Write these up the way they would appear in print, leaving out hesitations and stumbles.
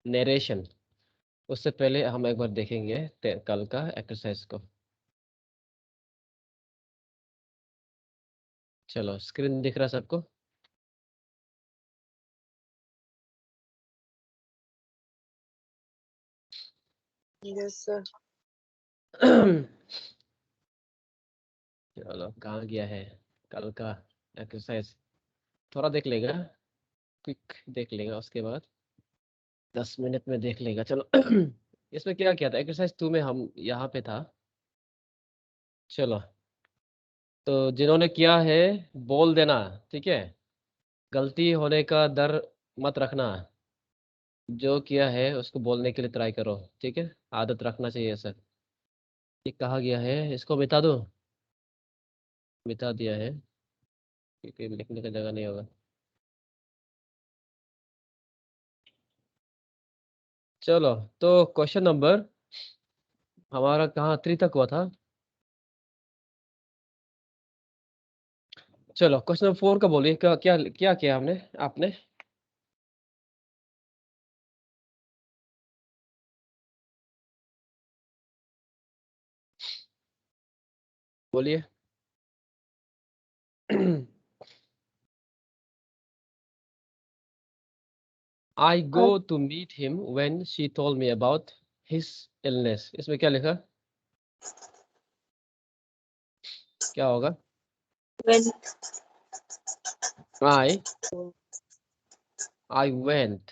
Narration. उससे पहले हम एक बार देखेंगे कल का एक्सरसाइज को। चलो, स्क्रीन दिख रहा है सबको? Yes sir. चलो, कहाँ गया है कल का एक्सरसाइज? थोड़ा देख लेगा, क्विक देख लेगा, उसके बाद 10 मिनट में देख लेगा। चलो। इसमें क्या किया था एक्सरसाइज 2 में? हम यहाँ पे था। चलो, तो जिन्होंने किया है बोल देना, ठीक है? गलती होने का डर मत रखना, जो किया है उसको बोलने के लिए ट्राई करो, ठीक है? आदत रखना चाहिए सर। ये कहा गया है, इसको मिटा दो। मिटा दिया है क्योंकि लिखने का जगह नहीं होगा। चलो, तो क्वेश्चन नंबर हमारा कहाँ 3 तक हुआ था? चलो, क्वेश्चन नंबर 4 का बोलिए, क्या क्या क्या किया हमने आपने? बोलिए। I go to meet him when she told me about his illness। इसमें क्या लिखा? क्या होगा? When I went,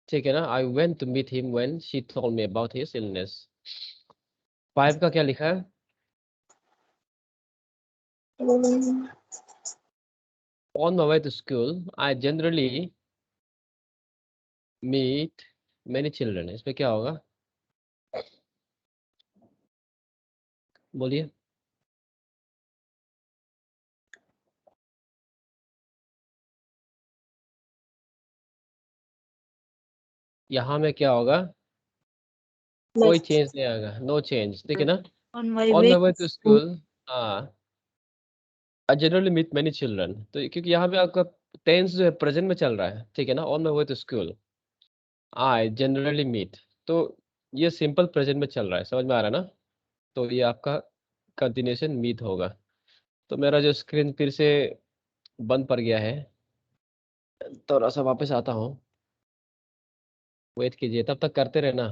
ठीक है ना? I went to meet him when she told me about his illness। 5 का क्या लिखा है? On my way to school I generally meet many children। इसमें क्या होगा? बोलिए। यहाँ में क्या होगा? कोई चेंज नहीं आएगा, नो चेंज, ठीक है ना? on my On way my way to school, हाँ, I generally meet many children। तो क्योंकि यहाँ पे आपका टेंस जो है प्रेजेंट में चल रहा है, ठीक है ना? On my way to school I generally meet, तो ये सिंपल प्रेजेंट में चल रहा है, समझ में आ रहा है ना? तो ये आपका कंटिन्यूशन मीट होगा। तो मेरा जो स्क्रीन फिर से बंद पड़ गया है, थोड़ा सा वापस आता हूँ, वेट कीजिए, तब तक करते रहना।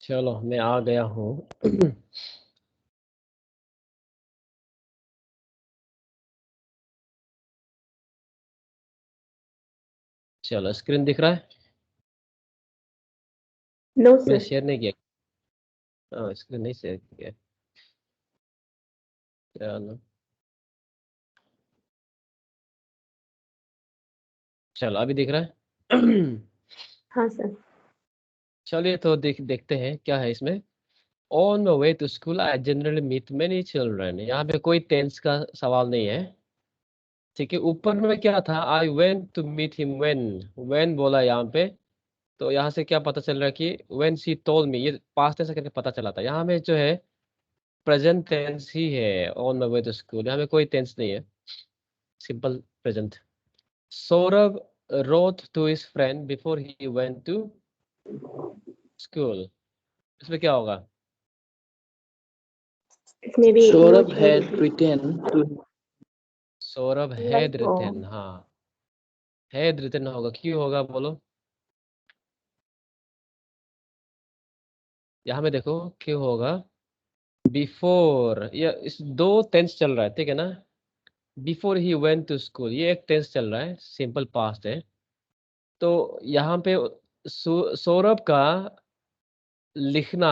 चलो, मैं आ गया हूँ। चलो, स्क्रीन दिख रहा है? No मैंने sir. शेयर नहीं किया। हाँ, स्क्रीन नहीं शेयर किया। चलो, चलो अभी दिख रहा है? हाँ सर। चलिए, तो देखते हैं क्या है इसमें। On my way to school I generally meet many children. यहाँ पे कोई टेंस का सवाल नहीं है, ठीक है? ऊपर में क्या था? I went to meet him when बोला यहाँ पे। तो यहाँ से क्या पता चल रहा है कि व्हेन शी टोल्ड मी, ये पास्ट टेंस करके पता चला था। यहाँ में जो है प्रेजेंट टेंस ही है, on my way to school. यहाँ में कोई टेंस नहीं है, simple present. Saurabh wrote to his friend before he went to school, इसमें क्या होगा? इसमें भी Saurabh not had had written to Saurabh had written, हाँ हैड रिटन होगा, क्यों होगा बोलो? यहाँ में देखो क्यों होगा, बिफोर, ये इस दो टेंस चल रहा है, ठीक है ना? Before he went to school, ये एक टेंस चल रहा है, सिंपल पास्ट है। तो यहाँ पे सौरभ का लिखना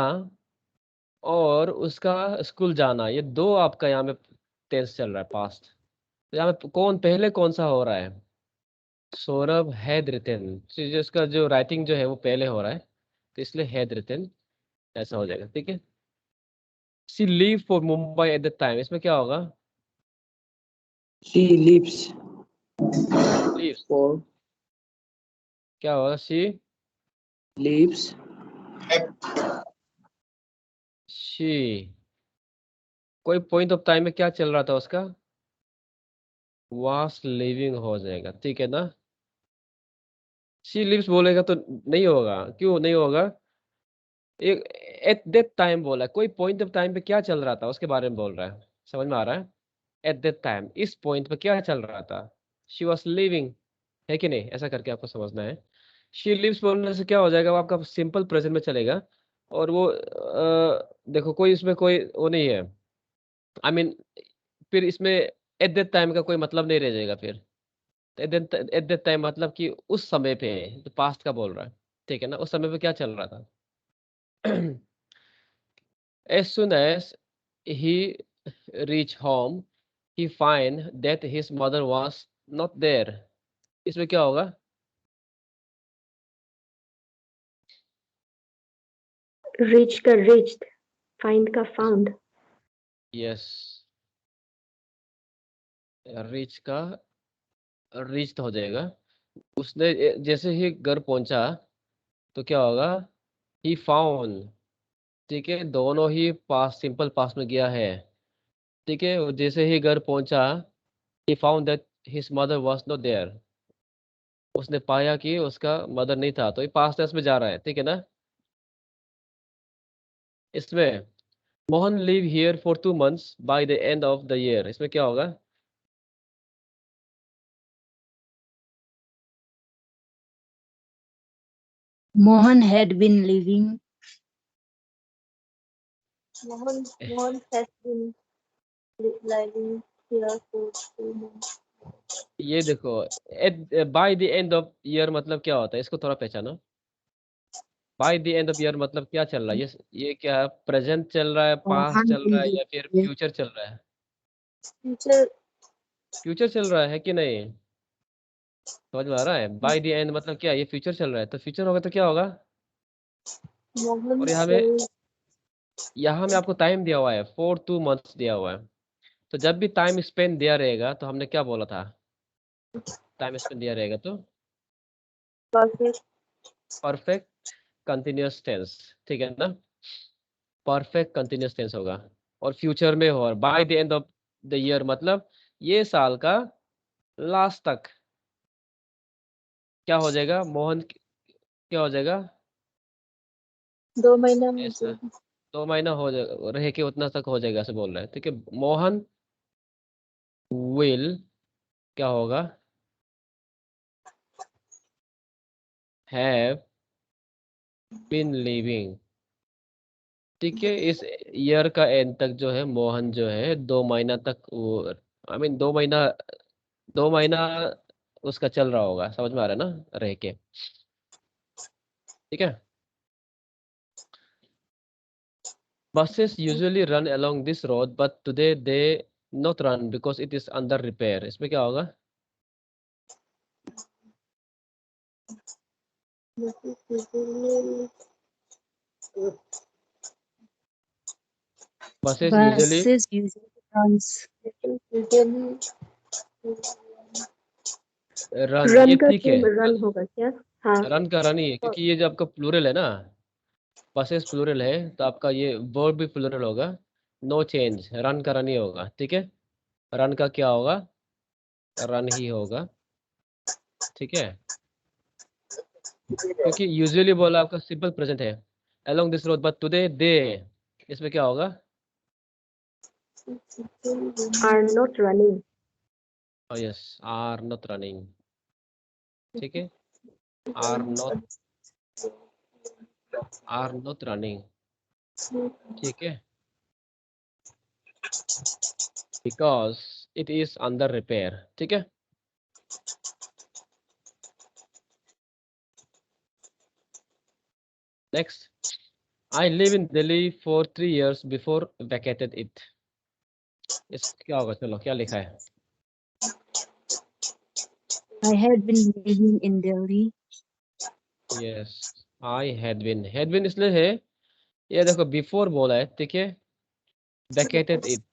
और उसका स्कूल जाना, ये दो आपका यहाँ में टेंस चल रहा है, पास्ट। तो यहाँ में कौन पहले कौन सा हो रहा है? सौरभ हैड रिटन, जिसका जो राइटिंग जो है वो पहले हो रहा है, तो इसलिए हैड रिटन ऐसा हो जाएगा, ठीक है। She leave for Mumbai at the time, इसमें क्या होगा? she leaves लीव्स, for क्या होगा? leaves शी, कोई पॉइंट ऑफ टाइम में क्या चल रहा था उसका? वास लिविंग हो जाएगा, ठीक है ना? शी लिव्स बोलेगा तो नहीं होगा, क्यों नहीं होगा? एक एट दैट टाइम बोला, कोई पॉइंट ऑफ टाइम पे क्या चल रहा था उसके बारे में बोल रहा है, समझ में आ रहा है? एट दैट टाइम, इस पॉइंट पे क्या चल रहा था? शी वॉज लिविंग, है कि नहीं? ऐसा करके आपको समझना है। शी लिव्स बोलने से क्या हो जाएगा, वो आपका सिंपल प्रेजेंट में चलेगा। और वो देखो कोई इसमें कोई वो नहीं है, आई मीन फिर इसमें एट दैट टाइम का कोई मतलब नहीं रह जाएगा फिर। एट दैट टाइम मतलब कि उस समय पे, तो पास्ट का बोल रहा है, ठीक है ना? उस समय पे क्या चल रहा था? As soon as he reached home, he find that his mother was not there. इसमें क्या होगा? reach का reached, find का found. Yes, reach का reached हो जाएगा। उसने जैसे ही घर पहुंचा तो क्या होगा? He found, ठीक है, दोनों ही पास सिंपल पास में गया है, ठीक है। वो जैसे ही घर पहुंचा, he found that his mother was not there, उसने पाया कि उसका मदर नहीं था, तो ये पास्ट टेंस में जा रहा है, ठीक है ना? इसमें Mohan live here for 2 months bye the end of the year, इसमें क्या होगा? Mohan had been living. Mohan has been living here for 2 months. ये देखो, at by the end of year मतलब क्या होता है, इसको थोड़ा पहचानो। By the end of year मतलब क्या चल रहा है? ये क्या प्रेजेंट चल रहा है, पास्ट Mohan चल रहा है, या फिर फ्यूचर चल रहा है? Future फ्यूचर चल रहा है कि नहीं? समझ में आ रहा है? बाय द एंड मतलब क्या, ये फ्यूचर चल रहा है, तो फ्यूचर होगा तो क्या होगा? Mohan और यहाँ में आपको टाइम दिया हुआ है, फॉर 2 months दिया हुआ है। तो जब भी टाइम स्पेंड दिया रहेगा तो हमने क्या बोला था? टाइम स्पेंड दिया रहेगा तो perfect परफेक्ट कंटिन्यूअस टेंस, ठीक है ना? परफेक्ट कंटिन्यूअस टेंस होगा, और फ्यूचर में हो, bye the end of the year मतलब ये साल का लास्ट तक क्या हो जाएगा? मोहन क्या हो जाएगा? 2 महीना में ऐसा जो 2 महीना हो जाएगा, रह के उतना तक हो जाएगा, ऐसे बोल रहा है, ठीक है। मोहन विल क्या होगा? हैव बीन लिविंग, ठीक है। इस ईयर का एंड तक जो है मोहन जो है 2 महीना तक वो, आई मीन 2 महीना उसका चल रहा होगा, समझ में आ रहा है ना, रह के, ठीक है। Buses usually run along this road, but today they not run because it is under repair. इसमें क्या होगा? Buses usually Buses usually runs. run, run ये का ठीक है। रन होगा क्या? हाँ रन का रन ही है, क्योंकि ये जो आपका प्लूरल है ना, बसेस प्लूरल है, तो आपका ये वर्ब भी प्लूरल होगा। नो चेंज, रन का रन ही होगा, ठीक है। रन का क्या होगा? रन ही होगा, ठीक है। क्योंकि यूजुअली बोला आपका सिंपल प्रेजेंट है, along this road, but today they, इसमें क्या होगा? Are not running. Oh yes, are not running. ठीक है, are not running. ठीक है, because it is under repair. ठीक है, next, I live in Delhi for 3 years before vacated it. इस क्या होगा? चलो, क्या लिखा है? I had been living in Delhi. Yes, I had been. Had been इसलिए है, ये देखो before बोला है, ठीक है, vacated it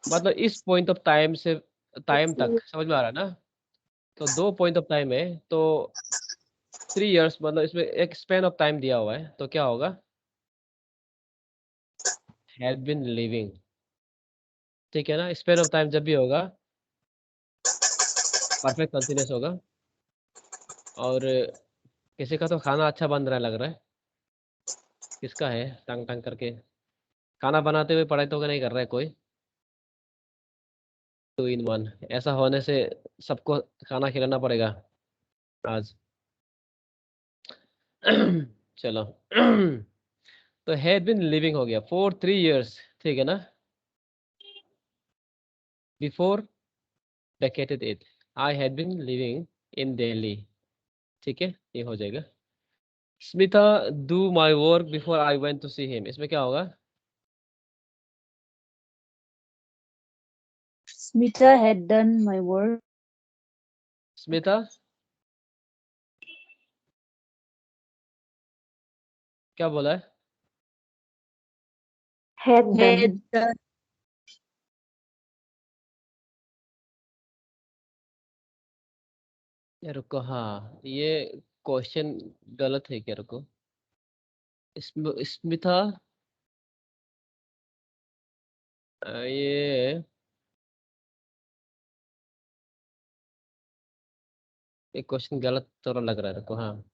मतलब इस पॉइंट ऑफ टाइम से टाइम तक, समझ में आ रहा है ना? तो 2 पॉइंट ऑफ टाइम है, तो 3 इयर्स मतलब इसमें एक स्पैन ऑफ टाइम दिया हुआ है, तो क्या होगा? हैड बीन लिविंग, ठीक है ना? स्पैन ऑफ टाइम जब भी होगा परफेक्ट कंटीन्यूअस होगा। और किसी का तो खाना अच्छा बन रहा है लग रहा है, किसका है? टंग टंग करके खाना बनाते हुए पढ़ाई तो नहीं कर रहा है कोई? 2 in 1 ऐसा होने से सबको खाना खिलाना पड़ेगा आज। चलो तो हैड बीन लिविंग हो गया फॉर 3 इयर्स, ठीक है ना? Before vacated it, I had been living in Delhi, ठीक है, ये हो जाएगा। Smita do my work before I went to see him, इसमें क्या होगा? Smita had done my work. Smita क्या बोला है? Had done. Had done. यार रुको, हाँ ये क्वेश्चन गलत है क्या? रुको, स्मिता ये क्वेश्चन गलत थोड़ा लग रहा है, रुको, हाँ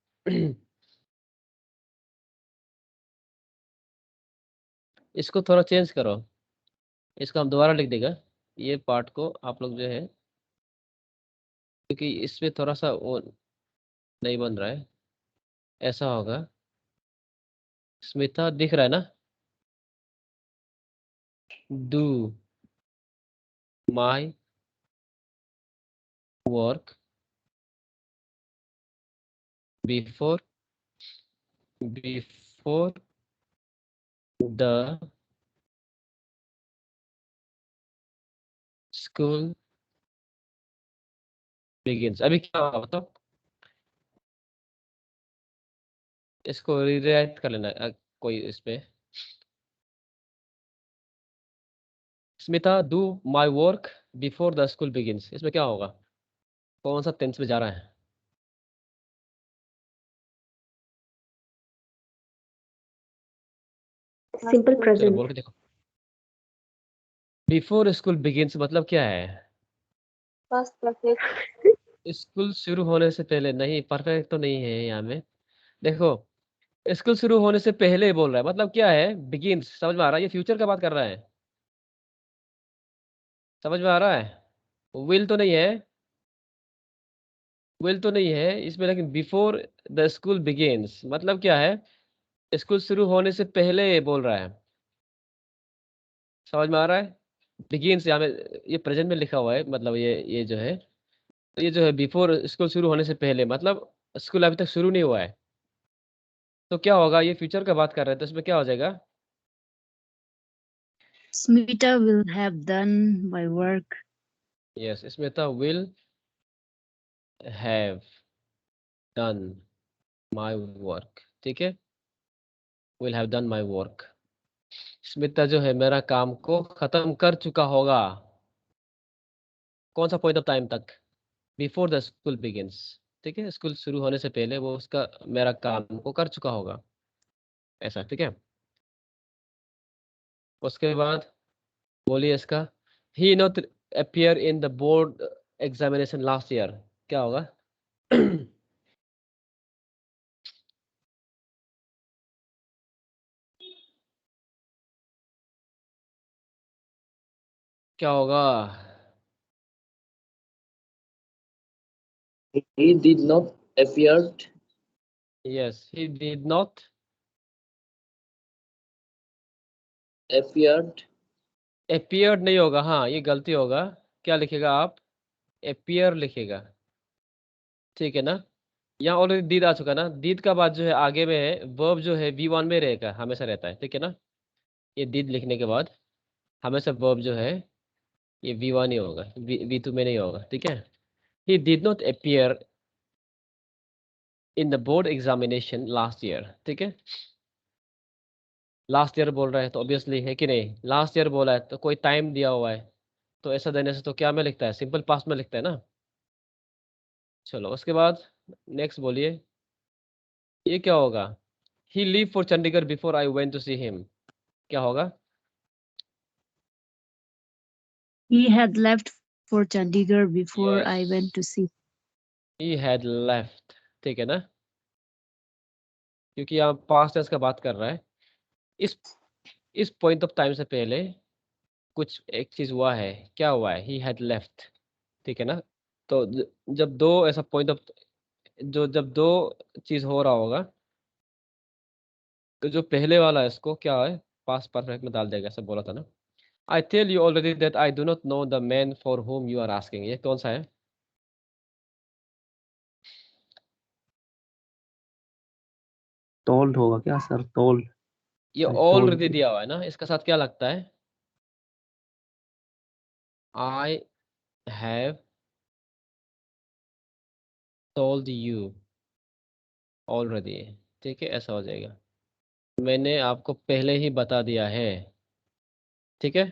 इसको थोड़ा चेंज करो, इसको हम दोबारा लिख देगा ये पार्ट को आप लोग जो है, क्योंकि इसमें थोड़ा सा वो नहीं बन रहा है, ऐसा होगा। स्मिता दिख रहा है ना? Do my work before the school begins. अभी क्या हुआ बताओ? इसको रीराइट कर लेना कोई इस पे। Smita do my work before the school begins, इसमें क्या होगा? कौन सा टेंस में जा रहा है? Simple चलो present. बोल के देखो। बिफोर स्कूल बिगिंस मतलब क्या है? Past perfect. स्कूल शुरू होने से पहले। नहीं, परफेक्ट तो नहीं है यहाँ में। देखो, स्कूल शुरू होने से पहले बोल रहा है, मतलब क्या है? बिगिंस, समझ में आ रहा है? ये फ्यूचर का बात कर रहा है, समझ में आ रहा है? विल तो नहीं है, विल तो नहीं है इसमें, लेकिन बिफोर द स्कूल बिगिंस मतलब क्या है? स्कूल शुरू होने से पहले बोल रहा है, समझ में आ रहा है? बिगिंस यहाँ में ये प्रेजेंट में लिखा हुआ है, मतलब ये जो है बिफोर स्कूल शुरू होने से पहले, मतलब स्कूल अभी तक शुरू नहीं हुआ है। तो क्या होगा? ये फ्यूचर का बात कर रहे हैं, तो इसमें क्या हो जाएगा? Smita will have done my work. Yes, इसमें था will have done my work, ठीक है, will have done my work. Smita जो है मेरा काम को खत्म कर चुका होगा। कौन सा पॉइंट ऑफ टाइम तक? बिफोर द स्कूल बिगिंस, ठीक है, स्कूल शुरू होने से पहले वो उसका मेरा काम को कर चुका होगा, ऐसा, ठीक है। उसके बाद बोलिए इसका, he not appear in the board examination last year, क्या होगा? क्या होगा? He did not appeared. Yes, he did not Appeared. Appeared नहीं होगा, हाँ ये गलती होगा। क्या लिखेगा आप? अपीयर लिखेगा, ठीक है ना। यहाँ ऑलरेडी दीद आ चुका ना, दीद का बाद जो है आगे में है वर्ब जो है V1 में रहेगा, हमेशा रहता है, ठीक है ना। ये दीद लिखने के बाद हमेशा वर्ब जो है ये V1 ही होगा, V2 में नहीं होगा, ठीक है। ही did not appear in the board examination last year, ठीक है। लास्ट ईयर बोल रहा है तो ऑब्वियसली है कि नहीं, लास्ट ईयर बोला है तो कोई टाइम दिया हुआ है, तो ऐसा देने से तो क्या में लिखता है, सिंपल पास्ट में लिखता है ना। चलो उसके बाद नेक्स्ट बोलिए, ये क्या होगा? He leave for Chandigarh before I went to see him, क्या होगा? He had left for Chandigarh before I Yes. went to see. He had left, ठीक है ना, क्योंकि यहाँ पास्ट टेंस का बात कर रहा है। इस इस पॉइंट ऑफ टाइम से पहले कुछ एक चीज हुआ है, क्या हुआ है? ही हैड लेफ्ट, ठीक है ना। तो जब दो ऐसा पॉइंट ऑफ जो जब दो चीज हो रहा होगा तो जो पहले वाला है इसको क्या है, पास्ट परफेक्ट में डाल देगा, ऐसा बोला था ना। I tell you already that I do not know the man for whom you are asking, ये कौन सा है? Told होगा क्या सर? Told. ये I told ऑलरेडी you. दिया हुआ है ना, इसका साथ क्या लगता है? I have told you already, ठीक है, ऐसा हो जाएगा, मैंने आपको पहले ही बता दिया है, ठीक है।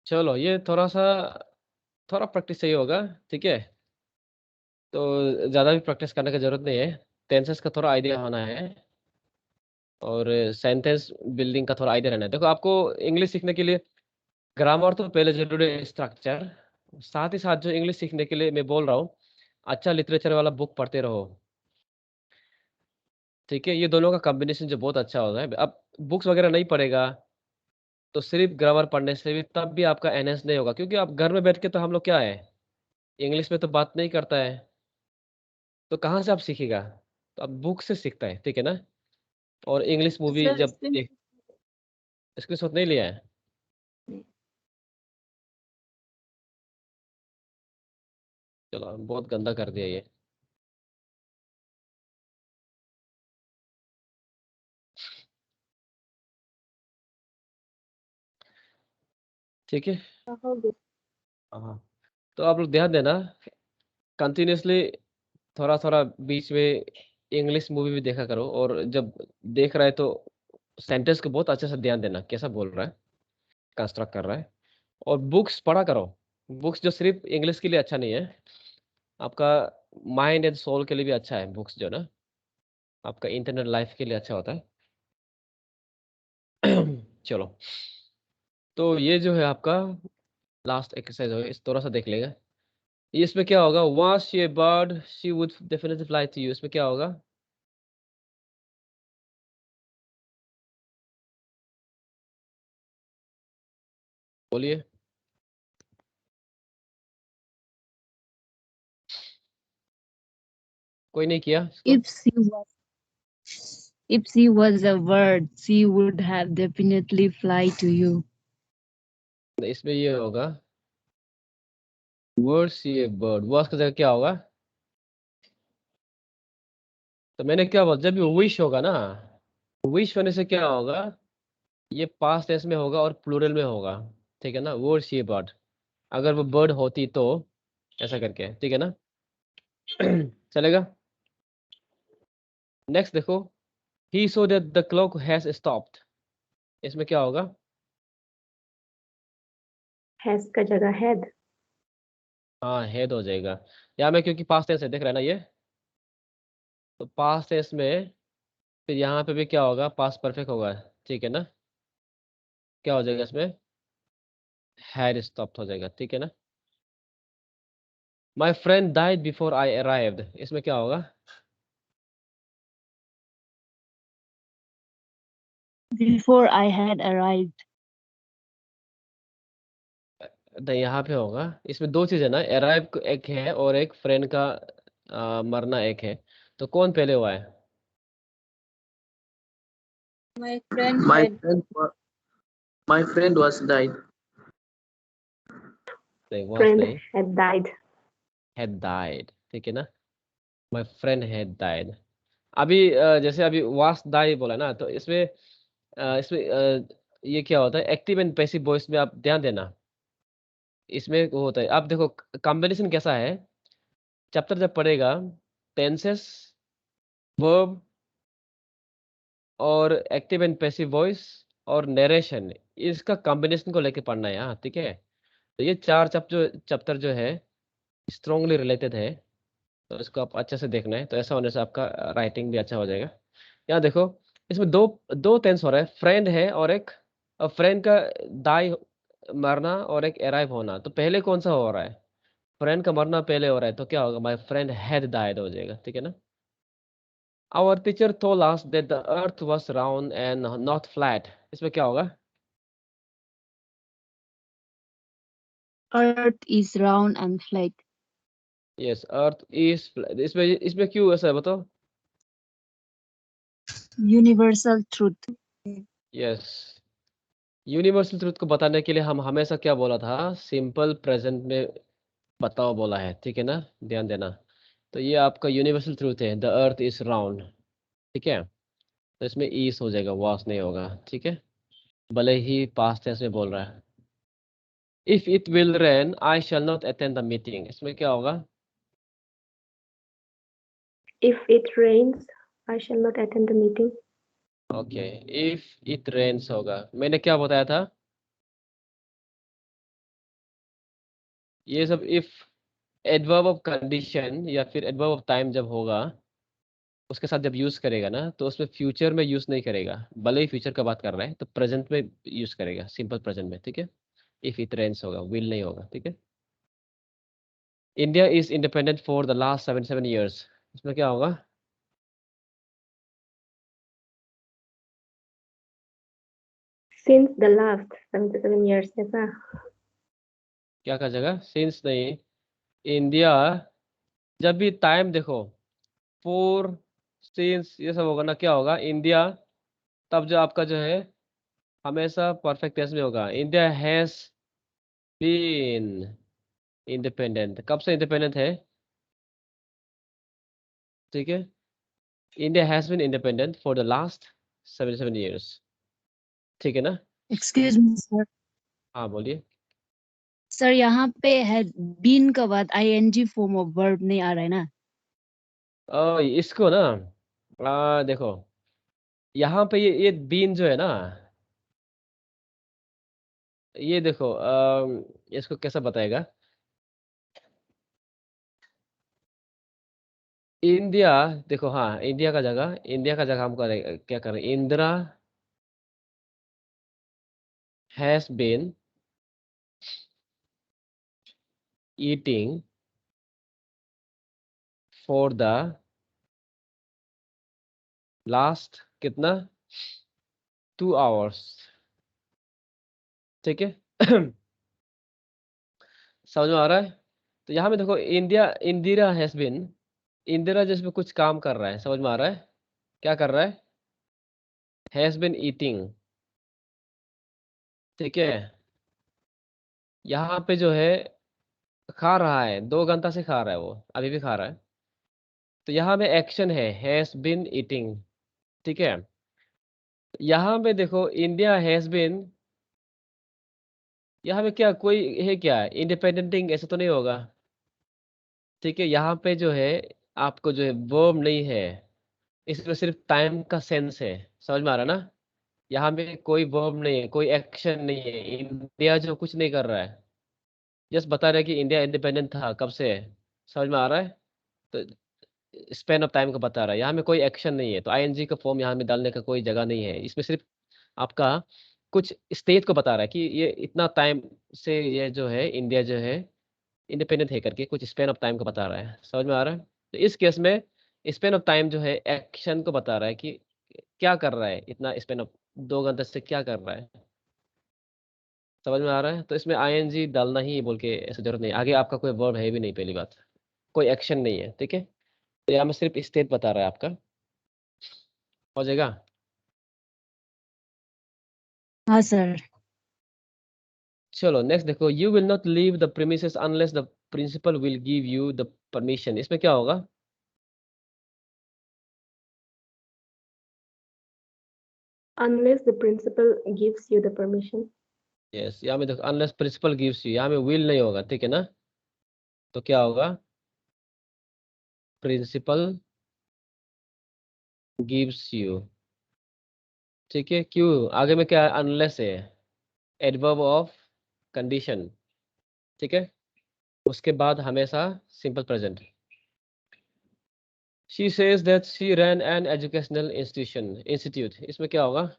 चलो ये थोड़ा प्रैक्टिस चाहिए होगा, ठीक है। तो ज़्यादा भी प्रैक्टिस करने की ज़रूरत नहीं है, टेंसेस का थोड़ा आइडिया होना है और सेंटेंस बिल्डिंग का थोड़ा आइडिया रहना है। देखो आपको इंग्लिश सीखने के लिए ग्रामर तो पहले जरूरी है, स्ट्रक्चर साथ ही साथ जो इंग्लिश सीखने के लिए मैं बोल रहा हूँ, अच्छा लिटरेचर वाला बुक पढ़ते रहो, ठीक है। ये दोनों का कॉम्बिनेशन जो बहुत अच्छा होता है। अब बुक्स वगैरह नहीं पढ़ेगा तो सिर्फ ग्रामर पढ़ने से भी तब भी आपका एनहेंस नहीं होगा, क्योंकि आप घर में बैठ के तो हम लोग क्या है, इंग्लिश में तो बात नहीं करता है, तो कहाँ से आप सीखेगा? तो आप बुक से सीखता है, ठीक है ना। और इंग्लिश मूवी सर जब देख, इसके साथ नहीं लिया है। चलो बहुत गंदा कर दिया ये। ठीक है, हो गया। हाँ। तो आप लोग ध्यान देना, कंटिन्यूसली थोड़ा थोड़ा बीच में इंग्लिश मूवी भी देखा करो, और जब देख रहा है तो सेंटेंस को बहुत अच्छे से ध्यान देना, कैसा बोल रहा है, कंस्ट्रक्ट कर रहा है। और बुक्स पढ़ा करो, बुक्स जो सिर्फ इंग्लिश के लिए अच्छा नहीं है, आपका माइंड एंड सोल के लिए भी अच्छा है बुक्स, जो ना आपका इंटरनल लाइफ के लिए अच्छा होता है। चलो, तो ये जो है आपका लास्ट एक्सरसाइज होगा, इस थोड़ा सा देख लेगा। इसमें क्या होगा? Was she a bird she would definitely fly to you, इसमें क्या होगा? बोलिए, कोई नहीं किया इसको? If she was a bird, she would have definitely fly to you. इसमें ये होगा वर्ड सी ए बर्ड, वर्ड की जगह क्या होगा? तो मैंने क्या बोला, जब भी विश होगा ना, विश होने से क्या होगा, ये पास्ट टेंस में होगा और प्लूरल में होगा, ठीक है ना। वर्ड सी ए बर्ड, अगर वो बर्ड होती तो ऐसा करके, ठीक है ना। चलेगा। नेक्स्ट देखो, he saw that the clock has stopped, इसमें क्या होगा? हैज का जगह हैड। हाँ हेड हो जाएगा, यहाँ में क्योंकि पास्ट टेंस है, देख रहा है ना ये, तो पास्ट टेंस में फिर यहाँ पे भी क्या होगा, पास्ट परफेक्ट होगा, ठीक है ना। क्या हो जाएगा इसमें? हैड स्टॉप्ड हो जाएगा, ठीक है ना। My friend died before I arrived, इसमें क्या होगा? Before I had arrived. नहीं, यहाँ पे होगा। इसमें दो चीज है ना, अराइव एक है और एक फ्रेंड का मरना एक है। तो कौन पहले हुआ है? My friend My had friend was died. नहीं, was Friend नहीं, had died. had died, ठीक है ना। My friend had died। अभी जैसे अभी was die बोला ना, तो इसमें ये क्या होता है, एक्टिव एंड पैसिव वॉइस में आप ध्यान देना। इसमें वो होता है, आप देखो कॉम्बिनेशन कैसा है। चैप्टर जब पढ़ेगा, टेंसेस, वर्ब और एक्टिव एंड पैसिव वॉइस और नरेशन, इसका कॉम्बिनेशन को लेके पढ़ना है यहाँ, ठीक है। तो ये चार चैप्टर जो है स्ट्रांगली रिलेटेड है, तो इसको आप अच्छे से देखना है। तो ऐसा होने से आपका राइटिंग भी अच्छा हो जाएगा। यहाँ देखो, इसमें दो दो टेंस हो रहा है, फ्रेंड है और एक फ्रेंड का दाई मरना और एक अराइव होना। तो पहले कौन सा हो रहा है? फ्रेंड का मरना पहले हो रहा है, तो क्या होगा? माय फ्रेंड हैड डाइड हो जाएगा, ठीक है ना। Our teacher told us that the earth was round and not flat। इसमें क्या होगा? Earth is round and flat. Yes, earth is flat. इसमें इसमें क्यों ऐसा है बताओ? Universal truth. Yes, universal truth को बताने के लिए हम हमेशा क्या बोला था? सिंपल प्रेजेंट में बताओ बोला है, ठीक है ना, ध्यान देना। तो ये आपका यूनिवर्सल ट्रूथ है, द अर्थ इज राउंड, ठीक है। तो इसमें ईस हो जाएगा, वास नहीं होगा, ठीक है, भले ही पास्ट टेंस में बोल रहा है। If it will rain I shall not attend the meeting. इसमें क्या होगा? If it rains, I shall not attend the meeting. Okay, if it rains होगा। मैंने क्या बताया था? ये सब इफ एडवर्ब ऑफ कंडीशन या फिर एडवर्ब ऑफ टाइम जब होगा, उसके साथ जब यूज करेगा ना, तो उसमें फ्यूचर में यूज नहीं करेगा। भले ही फ्यूचर का बात कर रहा है तो प्रेजेंट में यूज करेगा, सिंपल प्रेजेंट में, ठीक है। इफ इट रेन्स होगा, विल नहीं होगा, ठीक है। India is independent for the last 77 years. इसमें क्या होगा? Since the last 77 years, ऐसा। क्या का जगह? सिंस नहीं, इंडिया। जब भी टाइम देखो, फोर, सिंस, ये सब होगा ना, क्या होगा? इंडिया। तब जो आपका जो है हमेशा परफेक्ट टेंस में होगा। India has been independent. कब से इंडिपेंडेंट है? ठीक है, India has been independent for the last 77 years, ठीक है ना। Excuse me, sir. हाँ बोलिए। Sir, यहाँ पे had been का बाद ing form of verb नहीं आ रहा है ना? इसको ना, देखो यहाँ पे ये बीन जो है ना, ये देखो इसको कैसा बताएगा? इंडिया, देखो, हाँ, इंडिया का जगह हम क्या करें? Indira has been eating for the last कितना? 2 आवर्स, ठीक है। समझ में आ रहा है? तो यहाँ में देखो, इंदिरा हैज बीन, इंदिरा जिसमें कुछ काम कर रहा है, समझ में आ रहा है? क्या कर रहा है? हैज बीन ईटिंग, ठीक है। यहाँ पे जो है खा रहा है, 2 घंटा से खा रहा है, वो अभी भी खा रहा है। तो यहाँ में एक्शन है हैज बीन ईटिंग, ठीक है। यहाँ पे देखो, इंडिया हैज बीन, यहाँ पे क्या कोई है क्या इंडिपेंडेंटिंग? ऐसा तो नहीं होगा, ठीक है। यहाँ पे जो है आपको जो है वर्ब नहीं है, इसमें सिर्फ टाइम का सेंस है। समझ में आ रहा है ना? यहाँ पे कोई वर्ब नहीं है, कोई एक्शन नहीं है, इंडिया जो कुछ नहीं कर रहा है, जस्ट बता रहा है कि इंडिया इंडिपेंडेंट था कब से। समझ में आ रहा है? तो स्पेन ऑफ टाइम का बता रहा है, यहाँ में कोई एक्शन नहीं है, तो आईएनजी का फॉर्म यहाँ में डालने का कोई जगह नहीं है। इसमें सिर्फ आपका कुछ स्टेट को बता रहा है कि ये इतना टाइम से ये जो है इंडिया जो है इंडिपेंडेंट है करके, कुछ स्पेन ऑफ टाइम को बता रहा है। समझ में आ रहा है? तो इस केस में स्पेन ऑफ टाइम जो है एक्शन को बता रहा है कि क्या कर रहा है इतना स्पेन ऑफ 2 घंटे से क्या कर रहा है? समझ में आ रहा है? तो इसमें आईएनजी डालना ही बोल के ऐसा जरूरत नहीं, आगे आपका कोई वर्ब है भी नहीं, पहली बात कोई एक्शन नहीं है, ठीक है। तो यहाँ में सिर्फ स्टेट बता रहा है आपका, हो जाएगा। हाँ सर। चलो नेक्स्ट देखो, you will not leave the premises unless the principal will give you the permission. इसमें क्या होगा? Unless the principal gives you the permission. Yes, यहाँ में देखो अनलेस प्रिंसिपल गिव्स यू, यहाँ में विल नहीं होगा, ठीक है ना। तो क्या होगा? प्रिंसिपल गिव्स यू, ठीक है। क्यों? आगे में क्या है? अनलेस है, एडवर्ब ऑफ कंडीशन, ठीक है। उसके बाद हमेशा simple present. She says that she rain an educational institute, इसमें क्या होगा?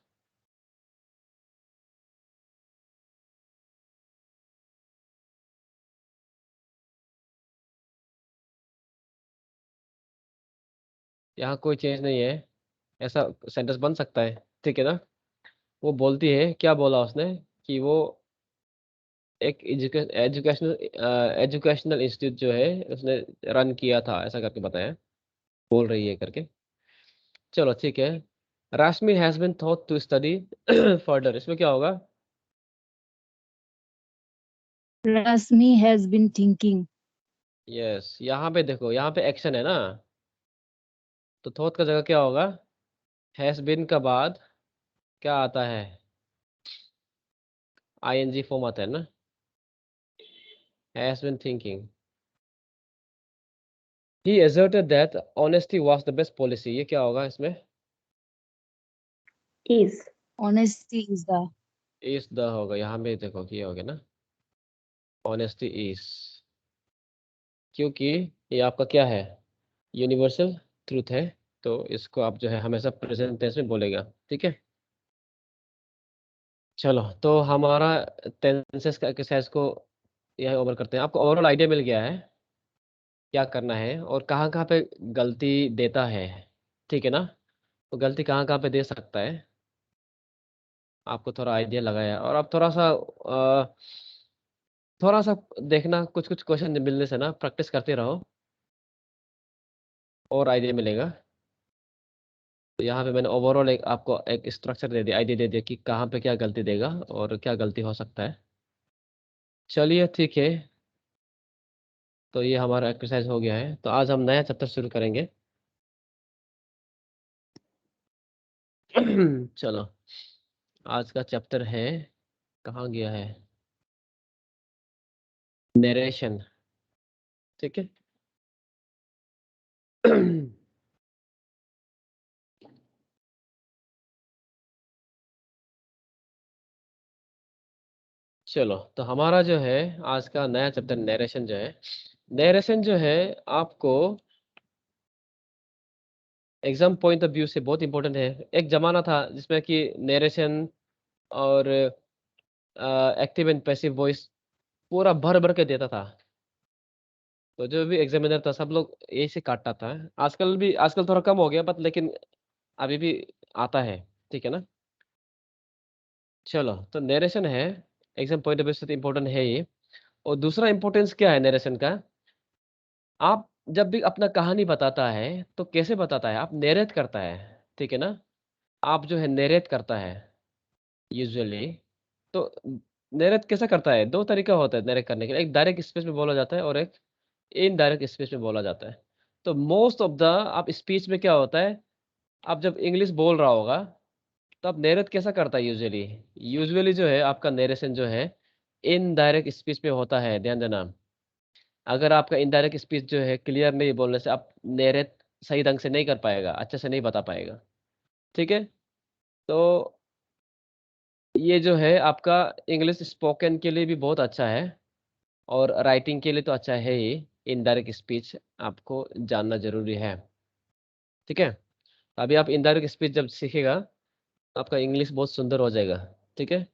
यहाँ कोई चेंज नहीं है, ऐसा सेंटेंस बन सकता है, ठीक है ना। वो बोलती है, क्या बोला उसने कि वो एक एजुकेशनल इंस्टीट्यूट जो है उसने रन किया था, ऐसा करके बताया, बोल रही है करके। चलो ठीक है। Rashmi has been thought to study further, इसमें क्या होगा? Rasmi has been thinking. Yes, यहाँ पे देखो, यहाँ पे एक्शन है ना, तो थॉट का जगह क्या होगा? हैज बीन का बाद क्या आता है? आईएनजी फॉर्म आता है ना। Has been thinking, he asserted that honesty was the best policy, ये क्या होगा इसमें? Is. Honesty is the. Is the होगा, यहाँ पे देखो ये हो गया ना, ऑनेस्टी इज, क्योंकि ये आपका क्या है? यूनिवर्सल ट्रूथ है, तो इसको आप जो है हमेशा प्रेजेंट टेंस में बोलेगा, ठीक है। चलो तो हमारा टेंसेस का एक्सरसाइज को यह ओवर करते हैं। आपको ओवरऑल आइडिया मिल गया है क्या करना है और कहाँ कहाँ पे गलती देता है, ठीक है ना। तो गलती कहाँ कहाँ पे दे सकता है, आपको थोड़ा आइडिया लगाया, और आप थोड़ा सा देखना, कुछ कुछ क्वेश्चन मिलने से ना प्रैक्टिस करते रहो और आइडिया मिलेगा। तो यहाँ पे मैंने ओवरऑल एक आपको एक स्ट्रक्चर दे दिया, आइडिया दे दिया कि कहाँ पे क्या गलती देगा और क्या गलती हो सकता है। चलिए ठीक है, तो ये हमारा एक्सरसाइज हो गया है, तो आज हम नया चैप्टर शुरू करेंगे। चलो, आज का चैप्टर है, कहाँ गया है? नरेशन, ठीक है। चलो, तो हमारा जो है आज का नया चैप्टर नरेशन जो है, नरेशन जो है आपको एग्जाम पॉइंट ऑफ व्यू से बहुत इंपॉर्टेंट है। एक जमाना था जिसमें कि नरेशन और एक्टिव एंड पैसिव वॉइस पूरा भर भर के देता था, तो जो भी एग्जामिनर था सब लोग यही से काटता था। आजकल थोड़ा कम हो गया, बट लेकिन अभी भी आता है, ठीक है ना। चलो, तो नरेशन है, एग्जाम पॉइंट ऑफ व्यू से तो इम्पोर्टेंट है ये। और दूसरा इम्पोर्टेंस क्या है नरेशन का? आप जब भी अपना कहानी बताता है तो कैसे बताता है? आप नरेट करता है, ठीक है ना। आप जो है नरेट करता है यूजुअली। तो नरेट कैसा करता है? दो तरीका होता है नरेट करने के लिए, एक डायरेक्ट स्पीच में बोला जाता है और एक इनडायरेक्ट स्पीच में बोला जाता है। तो मोस्ट ऑफ द आप स्पीच में क्या होता है, आप जब इंग्लिश बोल रहा होगा तो आप नरेट कैसा करता है यूजुअली? यूजुअली जो है आपका नरेशन जो है इनडायरेक्ट स्पीच में होता है, ध्यान देना। अगर आपका इनडायरेक्ट स्पीच जो है क्लियर नहीं बोलने से आप नरेट सही ढंग से नहीं कर पाएगा, अच्छे से नहीं बता पाएगा, ठीक है। तो ये जो है आपका इंग्लिश स्पोकन के लिए भी बहुत अच्छा है और राइटिंग के लिए तो अच्छा है ही। इनडायरेक्ट स्पीच आपको जानना ज़रूरी है, ठीक है। अभी आप इनडायरेक्ट स्पीच जब सीखेगा आपका इंग्लिश बहुत सुंदर हो जाएगा, ठीक है।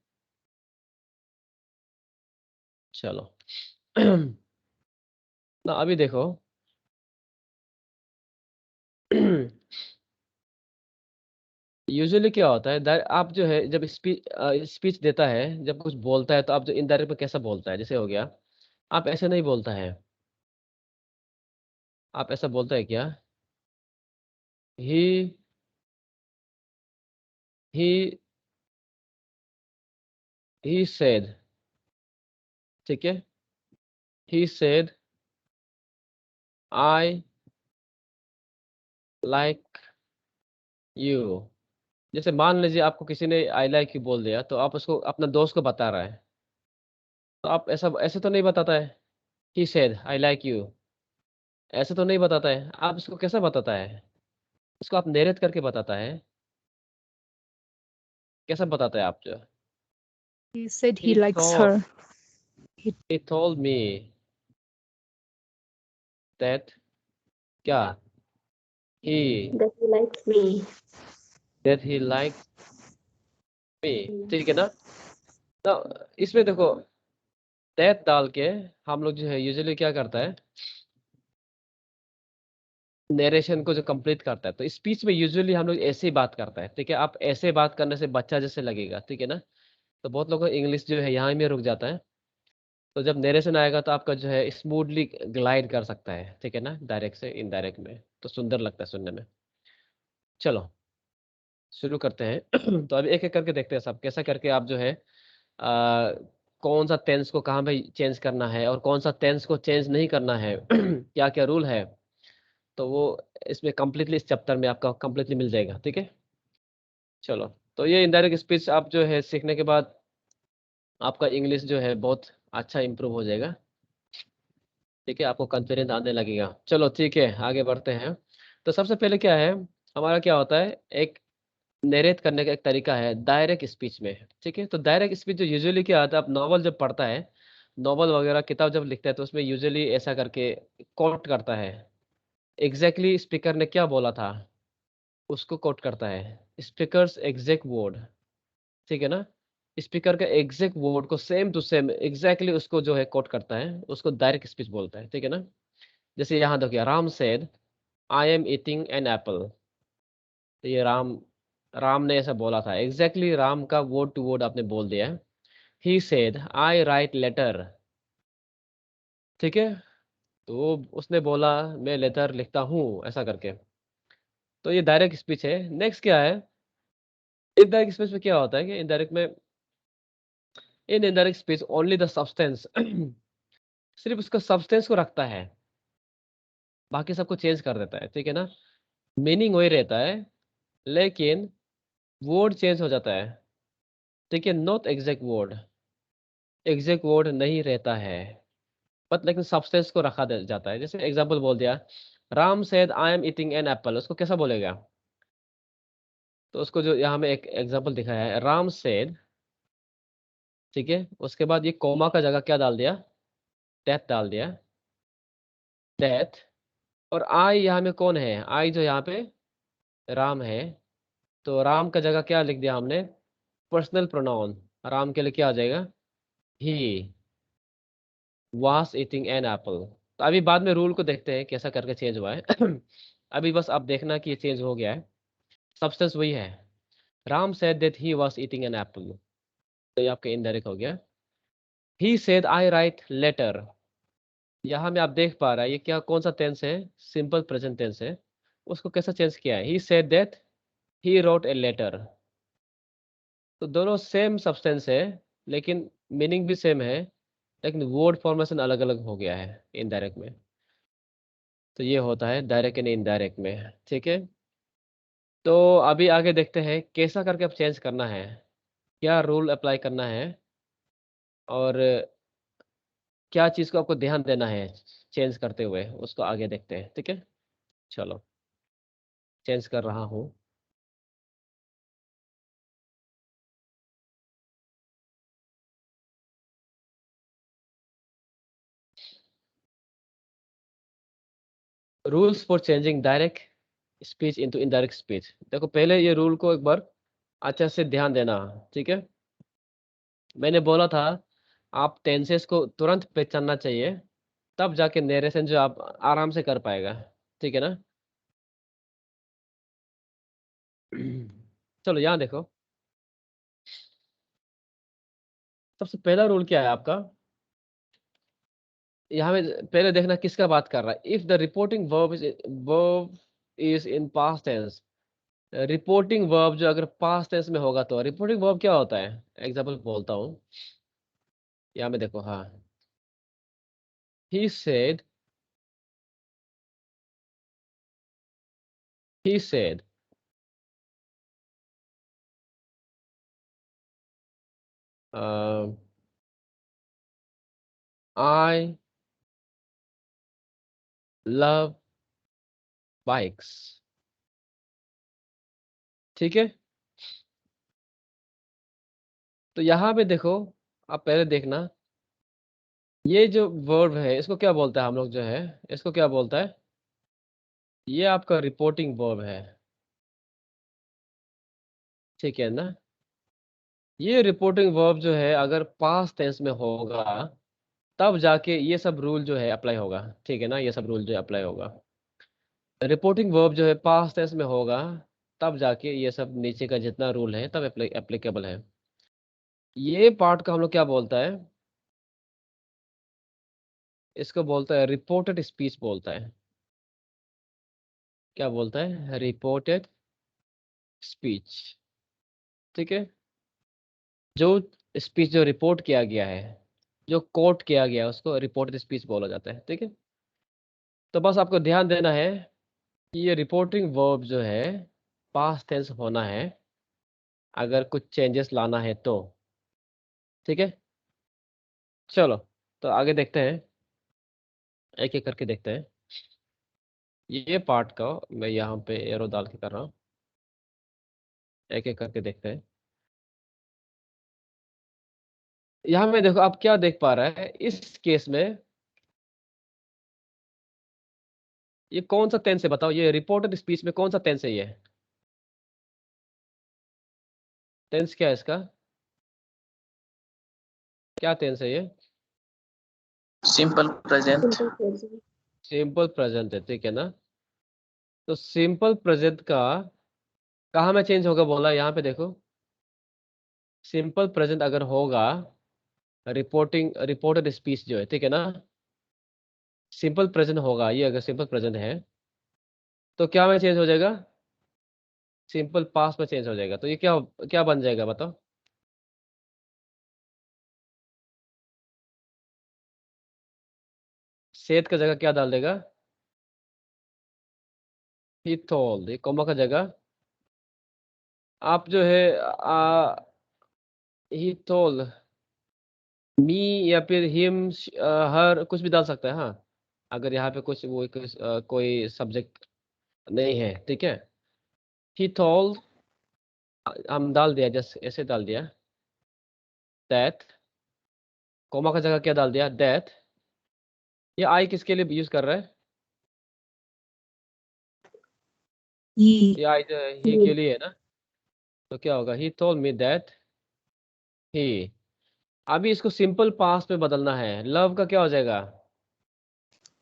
चलो ना अभी देखो यूजुअली क्या होता है, आप जो है जब स्पीच देता है, जब कुछ बोलता है तो आप जो इनडायरेक्ट में कैसा बोलता है, जैसे हो गया, आप ऐसे नहीं बोलता है, आप ऐसा बोलता है क्या, ही ही ही सेड, ठीक है, he said I like you. जैसे मान लीजिए आपको किसी ने आई लाइक यू बोल दिया, तो आप उसको अपना दोस्त को बता रहा है, तो आप ऐसा ऐसे तो नहीं बताता है, he said I like you, ऐसे तो नहीं बताता है, आप इसको कैसा बताता है, इसको आप नरेट करके बताता है, कैसा बताता है आप जो, He said he he likes told her. he told me that, क्या, he That he likes me. that he likes me, ठीक है ना। तो इसमें देखो that डाल के हम लोग जो है यूजुअली क्या करता है, नरेशन को जो कंप्लीट करता है, तो स्पीच में यूजुअली हम लोग ऐसे ही बात करता है, ठीक है, आप ऐसे बात करने से बच्चा जैसे लगेगा, ठीक है ना। तो बहुत लोगों को इंग्लिश जो है यहाँ में रुक जाता है, तो जब नरेशन आएगा तो आपका जो है स्मूथली ग्लाइड कर सकता है, ठीक है ना, डायरेक्ट से इनडायरेक्ट में, तो सुंदर लगता है सुनने में। चलो शुरू करते हैं। तो अभी एक एक करके देखते हैं सब, कैसा करके आप जो है कौन सा टेंस को कहाँ पे चेंज करना है और कौन सा टेंस को चेंज नहीं करना है, क्या क्या रूल है, तो वो इसमें कंप्लीटली इस चैप्टर में आपका कंप्लीटली मिल जाएगा, ठीक है। चलो, तो ये इनडायरेक्ट स्पीच आप जो है सीखने के बाद आपका इंग्लिश जो है बहुत अच्छा इंप्रूव हो जाएगा, ठीक है, आपको कॉन्फिडेंस आने लगेगा। चलो ठीक है, आगे बढ़ते हैं। तो सबसे पहले क्या है, हमारा क्या होता है, एक नरेट करने का एक तरीका है डायरेक्ट स्पीच में, ठीक है। तो डायरेक्ट स्पीच जो यूजुअली क्या आता है, आप नॉवल जब पढ़ता है, नॉवल वगैरह किताब जब लिखता है, तो उसमें यूजुअली ऐसा करके कोट करता है, एग्जैक्टली स्पीकर ने क्या बोला था उसको कोट करता है, स्पीकर्स एग्जैक्ट वर्ड, ठीक है ना। स्पीकर का एग्जैक्ट वर्ड को सेम टू सेम एग्जैक्टली उसको जो है कोट करता है, उसको डायरेक्ट स्पीच बोलता है, ठीक है ना। जैसे यहाँ देखिए, Ram said I am eating an apple, तो ये राम ने ऐसा बोला था, एग्जैक्टली राम का वर्ड टू वर्ड आपने बोल दिया है। He said I write letter, ठीक है, तो उसने बोला मैं लेटर लिखता हूँ, ऐसा करके। तो ये डायरेक्ट स्पीच है। नेक्स्ट क्या है, इनडायरेक्ट स्पीच में क्या होता है कि इनडायरेक्ट में, in indirect speech only the substance, सिर्फ उसका सब्सटेंस को रखता है, बाकी सबको चेंज कर देता है, ठीक है ना। मीनिंग वही रहता है, लेकिन वर्ड चेंज हो जाता है, ठीक है, not exact word, exact word नहीं रहता है, बट लेकिन सब्सटेंस को रखा जाता है। जैसे एग्जांपल बोल दिया, Ram said I am eating an Apple, उसको कैसा बोलेगा, तो उसको जो यहाँ में एक एग्जांपल दिखाया है, राम सेड, ठीक है, उसके बाद ये कोमा का जगह क्या डाल दिया, दैट डाल दिया, दैट, और आई यहाँ में कौन है, आई जो यहाँ पे राम है, तो राम का जगह क्या लिख दिया हमने, पर्सनल प्रोनाउन, राम के लिए क्या आ जाएगा, ही वाज ईटिंग एन एप्पल। तो अभी बाद में रूल को देखते हैं कैसा करके चेंज हुआ है। अभी बस आप देखना कि ये चेंज हो गया है, सब्सटेंस वही है। Ram said that he was eating an apple, तो ये आपका इनडायरेक्ट हो गया। He said I write letter, यहाँ में आप देख पा रहा है ये क्या, कौन सा टेंस है, सिंपल प्रेजेंट टेंस है, उसको कैसा चेंज किया है, he said that he wrote a letter. तो दोनों सेम सब्सटेंस है, लेकिन मीनिंग भी सेम है, लेकिन वर्ड फॉर्मेशन अलग अलग हो गया है इनडायरेक्ट में। तो ये होता है डायरेक्ट एंड इनडायरेक्ट में, ठीक है। तो अभी आगे देखते हैं कैसा करके अब चेंज करना है, क्या रूल अप्लाई करना है, और क्या चीज़ को आपको ध्यान देना है चेंज करते हुए, उसको आगे देखते हैं, ठीक है। चलो चेंज कर रहा हूँ। Rules for changing direct speech into indirect speech. देखो पहले ये रूल को एक बार अच्छा से ध्यान देना, ठीक है। मैंने बोला था आप टेंसेस को तुरंत पहचानना चाहिए, तब जाके नरेशन जो आप आराम से कर पाएगा, ठीक है ना। चलो यहाँ देखो, सबसे पहला रूल क्या है आपका, यहाँ में पहले देखना किसका बात कर रहा है। If the reporting verb is in past tense, reporting verb जो अगर पास्ट टेंस में होगा तो रिपोर्टिंग वर्ब क्या होता है, एग्जांपल बोलता हूँ, यहाँ में देखो, हाँ, he said, he said, I love bikes, ठीक है। तो यहाँ पे देखो, आप पहले देखना, ये जो वर्ब है इसको क्या बोलता है हम लोग जो है, इसको क्या बोलता है, ये आपका रिपोर्टिंग वर्ब है, ठीक है ना। ये रिपोर्टिंग वर्ब जो है अगर पास्ट टेंस में होगा तब जाके ये सब रूल जो है अप्लाई होगा, ठीक है ना, ये सब रूल जो अप्लाई होगा। रिपोर्टिंग वर्ब जो है पास्ट टेंस में होगा तब जाके ये सब नीचे का जितना रूल है तब एप्लीकेबल है। ये पार्ट का हम लोग क्या बोलता है, इसको बोलता है रिपोर्टेड स्पीच बोलता है। क्या बोलता है, रिपोर्टेड स्पीच, ठीक है। जो स्पीच जो रिपोर्ट किया गया है, जो कोट किया गया है, उसको रिपोर्टेड स्पीच बोला जाता है, ठीक है। तो बस आपको ध्यान देना है कि ये रिपोर्टिंग वर्ब जो है पास्ट टेंस होना है अगर कुछ चेंजेस लाना है तो, ठीक है। चलो, तो आगे देखते हैं, एक एक करके देखते हैं। ये पार्ट का मैं यहाँ पे एरो डाल के कर रहा हूँ, एक एक करके देखते हैं। यहाँ में देखो, आप क्या देख पा रहा है इस केस में, ये कौन सा टेंस है बताओ, ये रिपोर्टेड स्पीच में कौन सा टेंस है, ये टेंस क्या है इसका, क्या टेंस है ये, Simple present. Simple present. Simple present है, ठीक है ना। तो सिंपल प्रेजेंट का कहाँ में चेंज होगा बोला, यहाँ पे देखो, सिंपल प्रेजेंट अगर होगा रिपोर्टेड स्पीच जो है, ठीक है ना, सिंपल प्रेजेंट होगा, ये अगर सिंपल प्रेजेंट है तो क्या में चेंज हो जाएगा, सिंपल पास्ट में चेंज हो जाएगा। तो ये क्या क्या बन जाएगा बताओ, सेद का जगह क्या डाल देगा, ही टोल्ड, ये कॉमा का जगह आप जो है ही टोल्ड मी या फिर हिम हर कुछ भी डाल सकता है, हाँ, अगर यहाँ पे कुछ वो कोई सब्जेक्ट नहीं है, ठीक है। ही टोल्ड हम डाल दिया, जस्ट ऐसे डाल दिया, दैट, कोमा का जगह क्या डाल दिया, दैट। ये आई किसके लिए यूज कर रहा है, He. ये आई जो है ही के लिए है ना, तो क्या होगा, he told me that he. अभी इसको सिंपल पास्ट में बदलना है, लव का क्या हो जाएगा,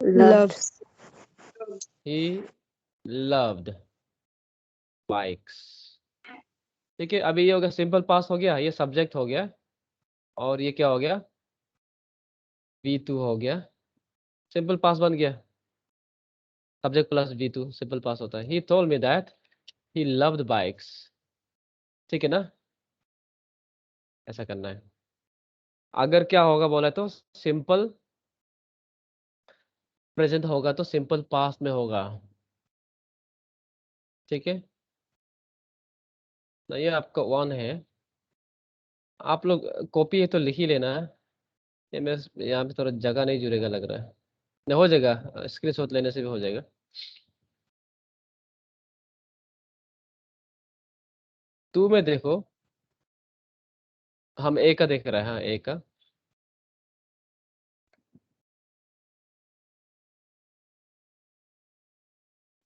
Loves. ही लव्ड बाइक्स, ठीक है। अभी ये हो गया सिंपल पास्ट हो गया, ये सब्जेक्ट हो गया, और ये क्या हो गया, V2 हो गया, सिंपल पास्ट बन गया, subject plus V2 simple past होता है। He told me that he loved bikes, ठीक है ना, ऐसा करना है। अगर क्या होगा बोला तो सिंपल प्रेजेंट होगा तो सिंपल पास्ट में होगा, ठीक है ना। ये आपका वन है, आप लोग कॉपी है तो लिख ही लेना है, ये मैं यहाँ पे थोड़ा जगह नहीं जुड़ेगा लग रहा है, नहीं हो जाएगा, स्क्रीनशॉट लेने से भी हो जाएगा। टू में देखो, हम ए का देख रहे हैं, हाँ, ए का,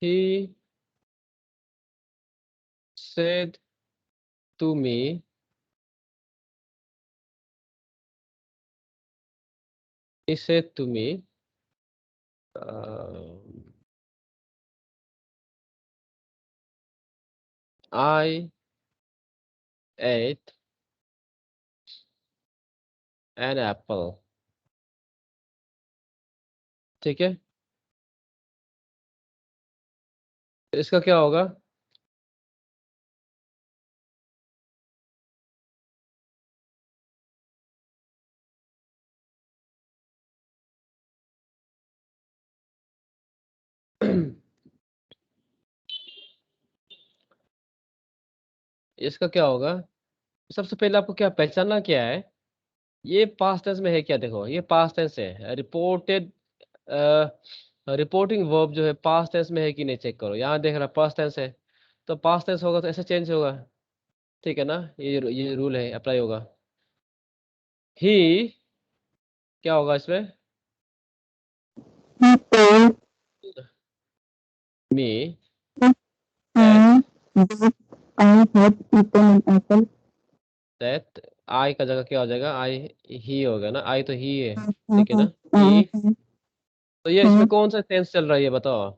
he said to me, he said to me, I ate an apple। ठीक है, तो इसका क्या होगा? इसका क्या होगा? सबसे पहले आपको क्या पहचानना क्या है? ये पास्ट टेंस में है क्या? देखो, ये पास्ट टेंस है। रिपोर्टेड रिपोर्टिंग वर्ब जो है पास्ट टेंस में है कि नहीं चेक करो। यहाँ देख रहा पास्ट टेंस है, तो पास्ट टेंस होगा तो ऐसे चेंज होगा। ठीक है ना, ये रूल है, अप्लाई होगा। ही क्या होगा इसमें? He told me him that I had eaten an apple. That I का जगह क्या हो जाएगा? आई ही होगा ना, आई तो ही है। ठीक है ना, ही। Uh, तो ये इसमें कौन सा टेंस चल रहा है ये बताओ?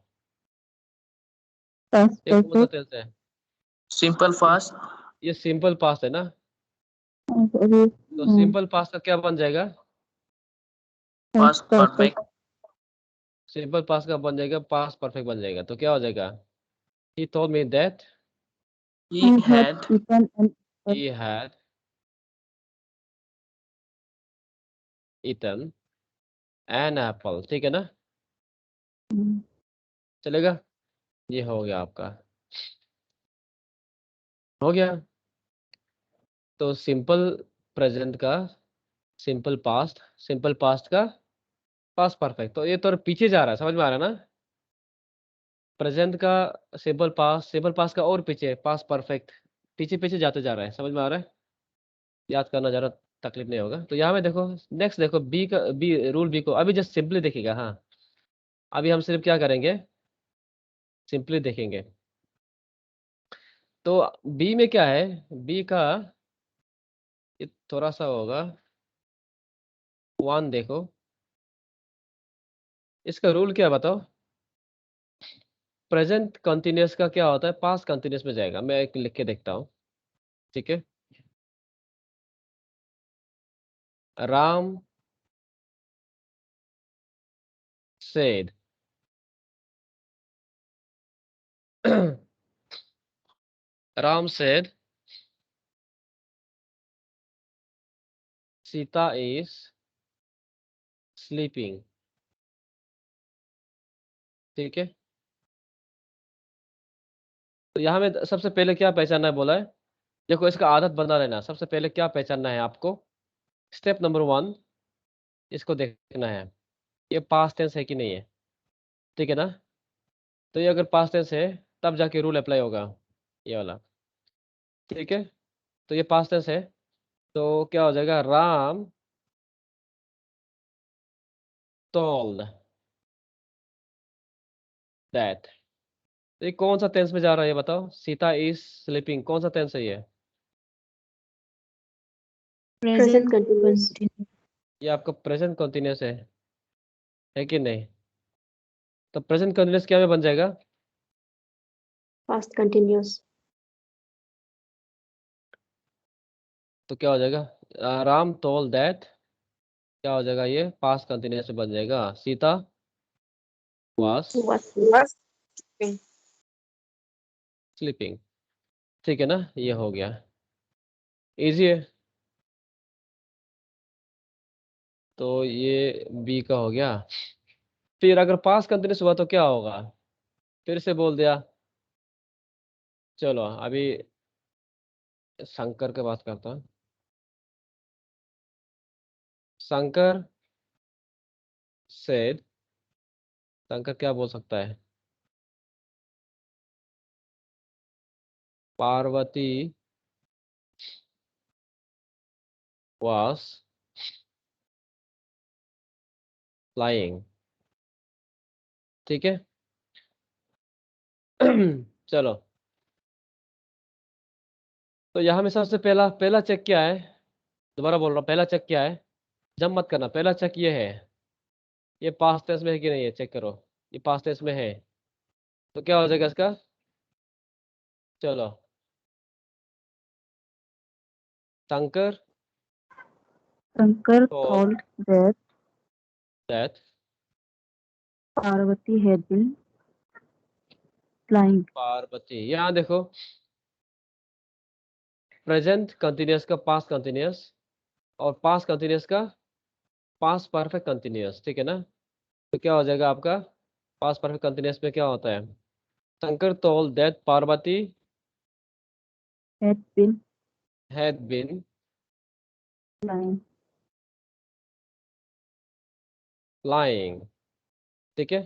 Past ये कौन सा perfect. टेंस है? Simple past. ये सिंपल पास्ट है ना, Sorry. तो सिंपल पास्ट का क्या बन जाएगा? Past perfect. सिंपल पास्ट का बन जाएगा पास्ट परफेक्ट बन जाएगा। तो क्या हो जाएगा? He told me that He I had had eaten an apple. he had eaten an apple। ठीक है ना, चलेगा? ये हो गया आपका, हो गया। तो सिंपल प्रेजेंट का सिंपल पास्ट का पास्ट परफेक्ट, तो ये तो पीछे जा रहा है, समझ में आ रहा है ना? प्रेजेंट का सिंपल पास्ट का और पीछे पास्ट परफेक्ट, पीछे पीछे जाते जा रहा है, समझ में आ रहा है? याद करना ज़्यादा तकलीफ नहीं होगा। तो यहाँ में देखो, नेक्स्ट देखो बी रूल बी को अभी जस्ट सिंपली देखिएगा। हाँ, अभी हम सिर्फ क्या करेंगे? सिंपली देखेंगे। तो बी में क्या है? बी का ये थोड़ा सा होगा, वन देखो, इसका रूल क्या है बताओ? प्रेजेंट कंटिन्यूअस का क्या होता है? पास्ट कंटिन्यूअस में जाएगा। मैं एक लिख के देखता हूँ, ठीक है। Ram said Ram said Sita is sleeping। ठीक है, तो यहाँ में सबसे पहले क्या पहचानना है बोला है? देखो, इसका आदत बना रहना। सबसे पहले क्या पहचानना है आपको? स्टेप नंबर 1, इसको देखना है ये पास्ट टेंस है कि नहीं है। ठीक है ना, तो ये अगर पास्ट टेंस है तब जाके रूल अप्लाई होगा, ये वाला। ठीक है, तो ये पास्ट टेंस है, तो क्या हो जाएगा? Ram told that। ये कौन सा टेंस में जा रहा है ये बताओ? सीता इज स्लीपिंग, कौन सा टेंस है ये? Present continuous. ये आपका प्रेजेंट कंटिन्यूअस है कि नहीं? तो प्रेजेंट कंटिन्यूअस क्या में बन जाएगा? Past continuous. तो क्या हो जाएगा? राम टोल्ड दैट, क्या हो जाएगा? ये पास्ट कंटिन्यूअस में बन जाएगा। Sita was Was sleeping. ठीक है ना, ये हो गया, इजी है। तो ये बी का हो गया। फिर अगर पास्ट कंटिन्यूअस हुआ तो क्या होगा? फिर से बोल दिया। चलो अभी शंकर के बात करता हूँ। शंकर सेड, शंकर क्या बोल सकता है? Parvati was flying। ठीक है चलो, तो यहाँ में सबसे पहला पहला चेक क्या है? दोबारा बोल रहा हूँ, पहला चेक क्या है? जब मत करना, पहला चेक ये है, ये पास्ट टेंस में है कि नहीं है, चेक करो। ये पास्ट टेंस में है, तो क्या हो जाएगा इसका? चलो Shankar Shankar told told that that Parvati had been flying. Parvati, यहाँ देखो प्रेजेंट कंटिन्यूअस का पास्ट कंटिन्यूअस और पास्ट कंटिन्यूअस का पास्ट परफेक्ट कंटिन्यूअस, ठीक है ना। तो क्या हो जाएगा आपका पास्ट परफेक्ट कंटिन्यूअस में क्या होता है, Shankar told that Parvati Had been had been flying. flying, ठीक है,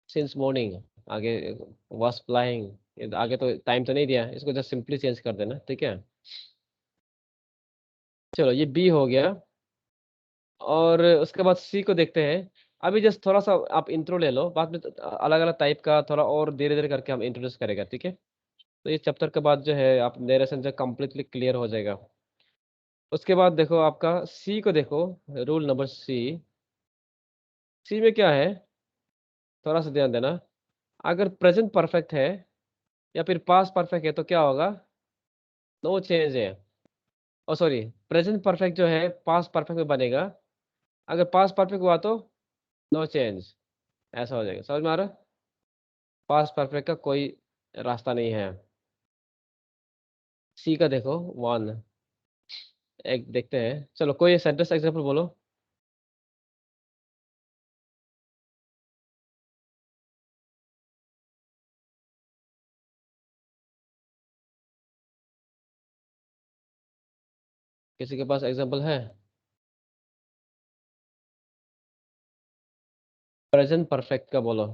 since morning, आगे was flying, आगे तो टाइम तो नहीं दिया, इसको जस्ट सिंपली चेंज कर देना, ठीक है। चलो ये बी हो गया और उसके बाद सी को देखते हैं। अभी जस्ट थोड़ा सा आप इंट्रो ले लो, बाद में अलग अलग टाइप का थोड़ा और धीरे धीरे करके हम इंट्रोड्यूस करेगा, ठीक है। तो ये चैप्टर के बाद जो है आप नरेशन जो कम्प्लीटली क्लियर हो जाएगा। उसके बाद देखो आपका सी को देखो, रूल नंबर सी। सी में क्या है, थोड़ा सा ध्यान देना। अगर प्रेजेंट परफेक्ट है या फिर पास्ट परफेक्ट है तो क्या होगा, नो चेंज है। ओ सॉरी, प्रेजेंट परफेक्ट जो है पास्ट परफेक्ट में बनेगा, अगर पास्ट परफेक्ट हुआ तो नो चेंज, ऐसा हो जाएगा। समझ में आ रहा है, पास्ट परफेक्ट का कोई रास्ता नहीं है। सी का देखो 1, एक देखते हैं। चलो कोई सेंटेंस एग्जांपल बोलो। किसी के पास एग्जांपल है? प्रेजेंट परफेक्ट का बोलो।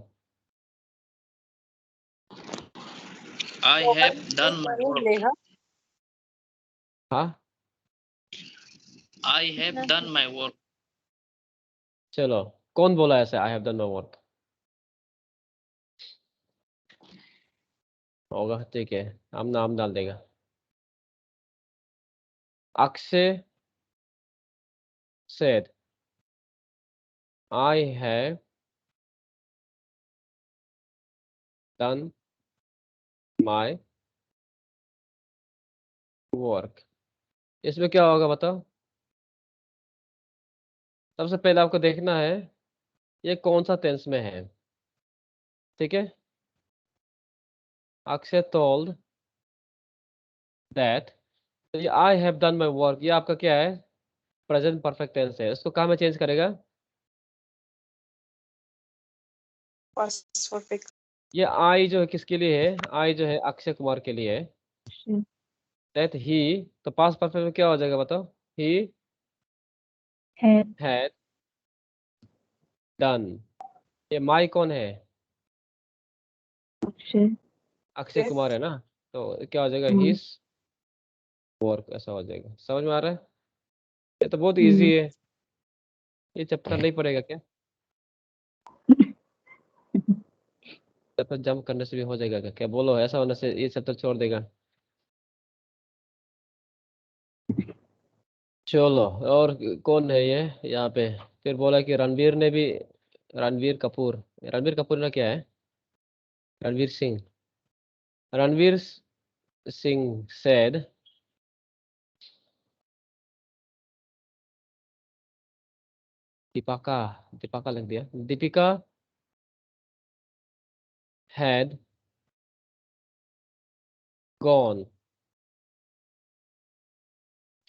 I have done my work. हाँ I have done my work. चलो, कौन बोला ऐसे I have done my work? होगा, ठीक है, हम नाम डाल देगा। Akshay said I have done my work। इसमें क्या होगा बताओ? सबसे पहले आपको देखना है ये कौन सा टेंस में है, ठीक है। अक्षय told that, तो ये I have done my work, ये आपका क्या है, प्रेजेंट परफेक्ट टेंस है। इसको कहाँ में चेंज करेगा? Past perfect. ये आई जो है किसके लिए है, आई जो है अक्षय कुमार के लिए है। दैट ही, तो पास्ट परफेक्ट में क्या हो जाएगा बताओ? ही Had हैड डन। ये माई कौन है? Akshay अक्षय कुमार है ना, तो क्या हो जाएगा, हिज वर्क, ऐसा हो जाएगा। समझ में आ रहा है? ये तो बहुत इजी है, ये चैप्टर नहीं पड़ेगा क्या? चैप्टर जंप करने से भी हो जाएगा क्या? क्या बोलो, ऐसा होने से ये चैप्टर छोड़ देगा? चलो, और कौन है ये यहाँ पे? फिर बोला कि रणवीर ने भी, रणवीर कपूर, रणवीर कपूर ना क्या है, रणवीर सिंह, रणवीर सिंह said दीपिका, दीपिका लिख दिया, Deepika had gone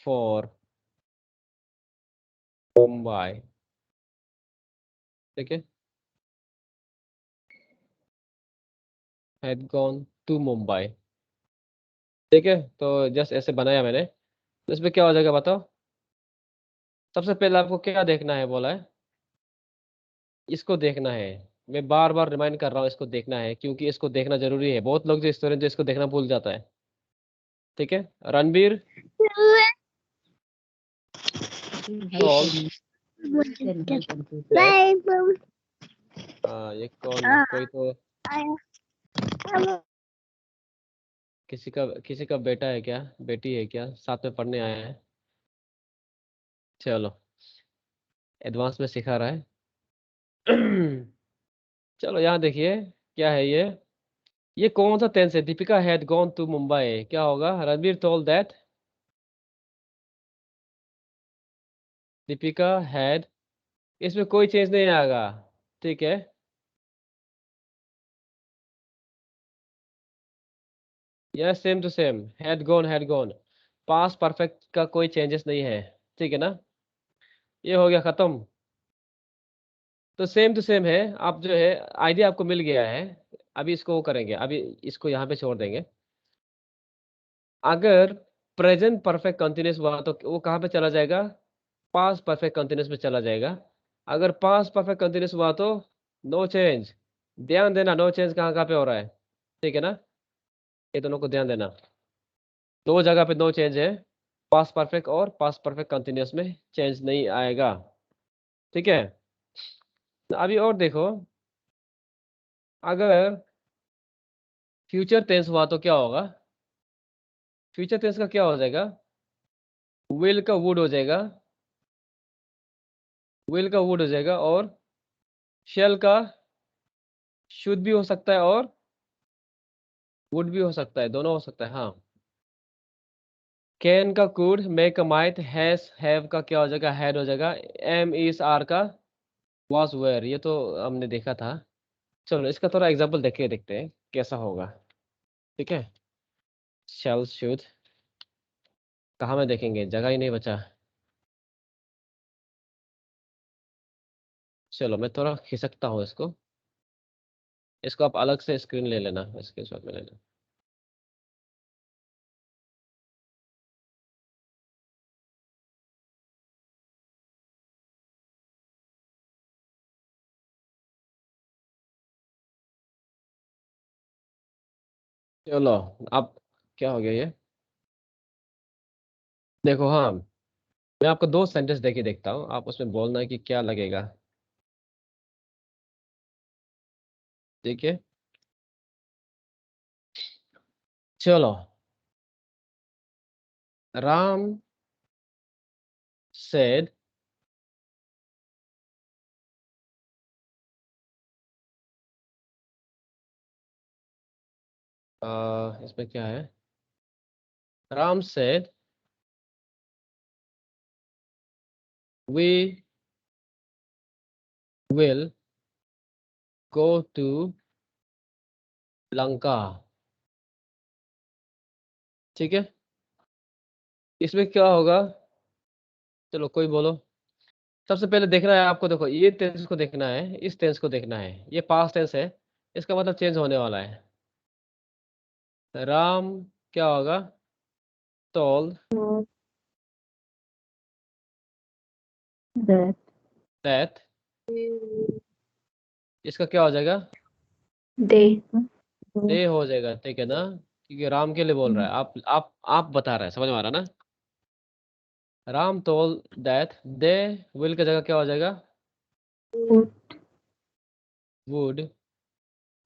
for Mumbai, ठीक है, had gone to Mumbai, ठीक है। तो जस्ट ऐसे बनाया मैंने, तो इसमें क्या हो जाएगा बताओ? सबसे पहले आपको क्या देखना है बोला है, इसको देखना है। मैं बार बार रिमाइंड कर रहा हूँ, इसको देखना है क्योंकि इसको देखना जरूरी है। बहुत लोग जो स्टूडेंट जो इसको देखना भूल जाता है, ठीक है। रणबीर told, ये कौन, कोई तो किसी का बेटा है क्या, बेटी है क्या, साथ में पढ़ने आया है? चलो, एडवांस में सिखा रहा है। चलो यहाँ देखिए क्या है ये, ये कौन सा टेंस है? Deepika had gone to Mumbai, क्या होगा? Ranbir told that Deepika had, इसमें कोई चेंज नहीं आएगा, ठीक है। Yes, same to same, had gone, past perfect का कोई चेंजेस नहीं है, ठीक है ना। ये हो गया खत्म। तो सेम टू सेम है, आप जो है आइडिया आपको मिल गया है। अभी इसको वो करेंगे, अभी इसको यहाँ पे छोड़ देंगे। अगर प्रेजेंट परफेक्ट कंटिन्यूस हुआ तो वो कहाँ पे चला जाएगा? पास्ट परफेक्ट कंटिन्यूस में चला जाएगा। अगर पास्ट परफेक्ट कंटिन्यूस हुआ तो नो चेंज। ध्यान देना, नो चेंज कहाँ कहाँ पे हो रहा है, ठीक है ना। ये दोनों को ध्यान देना, दो जगह पे नो चेंज है, पास्ट परफेक्ट और पास्ट परफेक्ट कंटिन्यूस में चेंज नहीं आएगा, ठीक है। अभी और देखो, अगर फ्यूचर टेंस हुआ तो क्या होगा? फ्यूचर टेंस का क्या हो जाएगा? विल का वुड हो जाएगा, विल का वुड हो जाएगा, और शेल का शुड भी हो सकता है और वुड भी हो सकता है, दोनों हो सकता है, हाँ। कैन का कुड, मेक का माइट, हैज हैव का क्या हो जाएगा? हैड हो जाएगा, एम इज आर का वाज वेयर, ये तो हमने देखा था। चलो इसका थोड़ा एग्जांपल देखे देखते हैं कैसा होगा, ठीक है। शैल शुड कहाँ में देखेंगे, जगह ही नहीं बचा। चलो मैं थोड़ा खिसकता हूँ इसको, इसको आप अलग से स्क्रीन ले लेना, स्क्रीनशॉट में लेना। चलो अब क्या हो गया ये देखो, हाँ मैं आपको दो सेंटेंस देके देखता हूँ, आप उसमें बोलना है कि क्या लगेगा, ठीक है। चलो, राम said इसमें क्या है? Ram said we will go to Lanka, ठीक है। इसमें क्या होगा? चलो कोई बोलो। सबसे पहले देखना है आपको, देखो ये टेंस को देखना है, इस टेंस को देखना है, ये पास्ट टेंस है, इसका मतलब चेंज होने वाला है। राम क्या होगा? told that that, इसका क्या हो जाएगा? they दे हो जाएगा, ठीक है ना, क्योंकि राम के लिए बोल रहा है, आप बता रहे हैं, समझ में आ रहा ना। Ram told that they will की जगह क्या हो जाएगा? would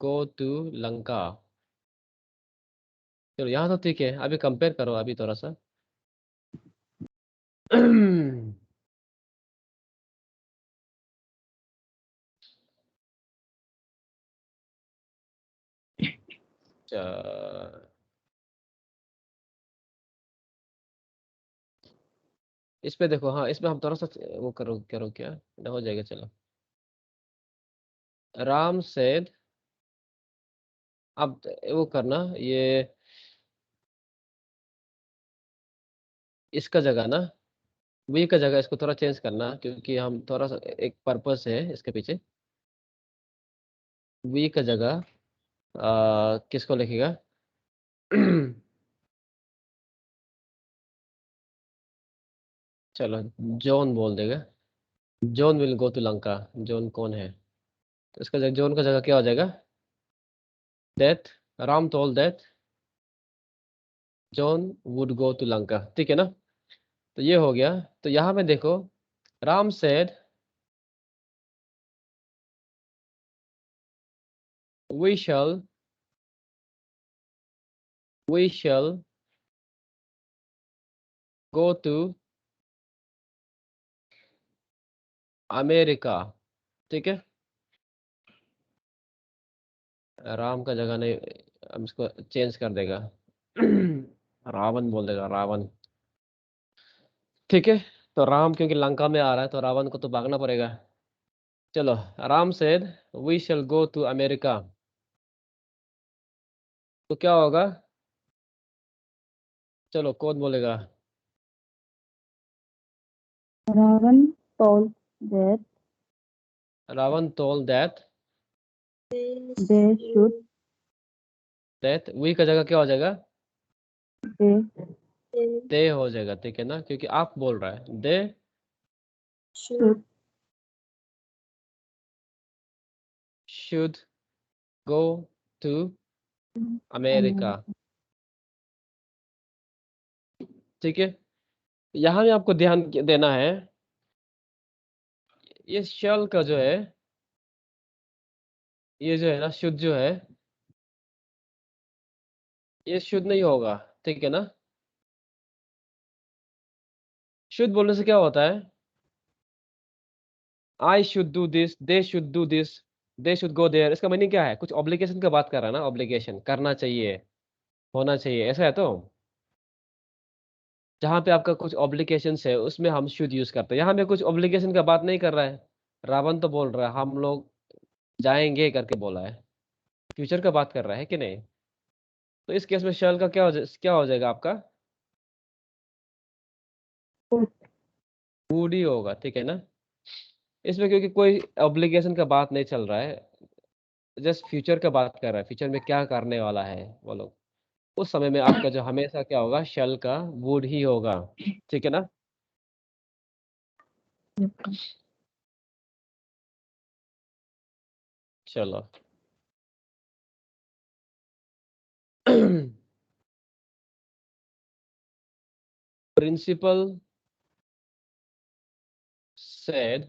go to Lanka. चलो यहाँ तो ठीक है, अभी कंपेयर करो अभी थोड़ा सा। अच्छा, इस पे देखो, हाँ इसमें हम थोड़ा सा वो करो करो क्या ना, हो जाएगा चलो। राम सेड, अब वो करना ये, इसका जगह ना, वी का जगह इसको थोड़ा चेंज करना, क्योंकि हम थोड़ा सा एक पर्पस है इसके पीछे। वी का जगह किसको लिखेगा? चलो जॉन बोल देगा, John will go to Lanka. John कौन है? तो इसका जगह, जॉन का जगह क्या हो जाएगा? That, Ram told that John would go to Lanka, ठीक है ना। तो ये हो गया। तो यहाँ पे देखो, Ram said we shall go to America, ठीक है। राम का जगह नहीं, अब इसको चेंज कर देगा रावण बोल देगा रावण। ठीक है, तो राम क्योंकि लंका में आ रहा है तो रावण को तो भागना पड़ेगा। चलो, Ram said we shall go to America. तो क्या होगा? चलो, कौन बोलेगा? Ravan told that Ravan told that they should we का जगह क्या हो जाएगा? they दे हो जाएगा, ठीक है ना, क्योंकि आप बोल रहा है they should should go to America. ठीक है, यहाँ भी आपको ध्यान देना है, ये शल का जो है, ये जो है ना शुद्ध जो है, ये शुद्ध नहीं होगा, ठीक है ना। शुद्ध बोलने से क्या होता है? I should do this, they should do this, they should go there. इसका मीनिंग क्या है? कुछ ऑब्लिगेशन का बात कर रहा है ना, ऑब्लिगेशन करना चाहिए, होना चाहिए, ऐसा है। तो जहाँ पे आपका कुछ ऑब्लिगेशन है उसमें हम शुड यूज करते हैं। यहाँ पे कुछ ऑब्लिगेशन का बात नहीं कर रहा है, रावण तो बोल रहा है हम लोग जाएंगे करके बोला है, फ्यूचर का बात कर रहा है कि नहीं। तो इस केस में शैल का क्या हो जाएगा आपका? वुड ही होगा, ठीक है ना। इसमें क्योंकि कोई ऑब्लिगेशन का बात नहीं चल रहा है, जस्ट फ्यूचर का बात कर रहा है, फ्यूचर में क्या करने वाला है वो लोग, उस समय में आपका जो हमेशा क्या होगा? शैल का वुड ही होगा, ठीक है ना। चलो principal said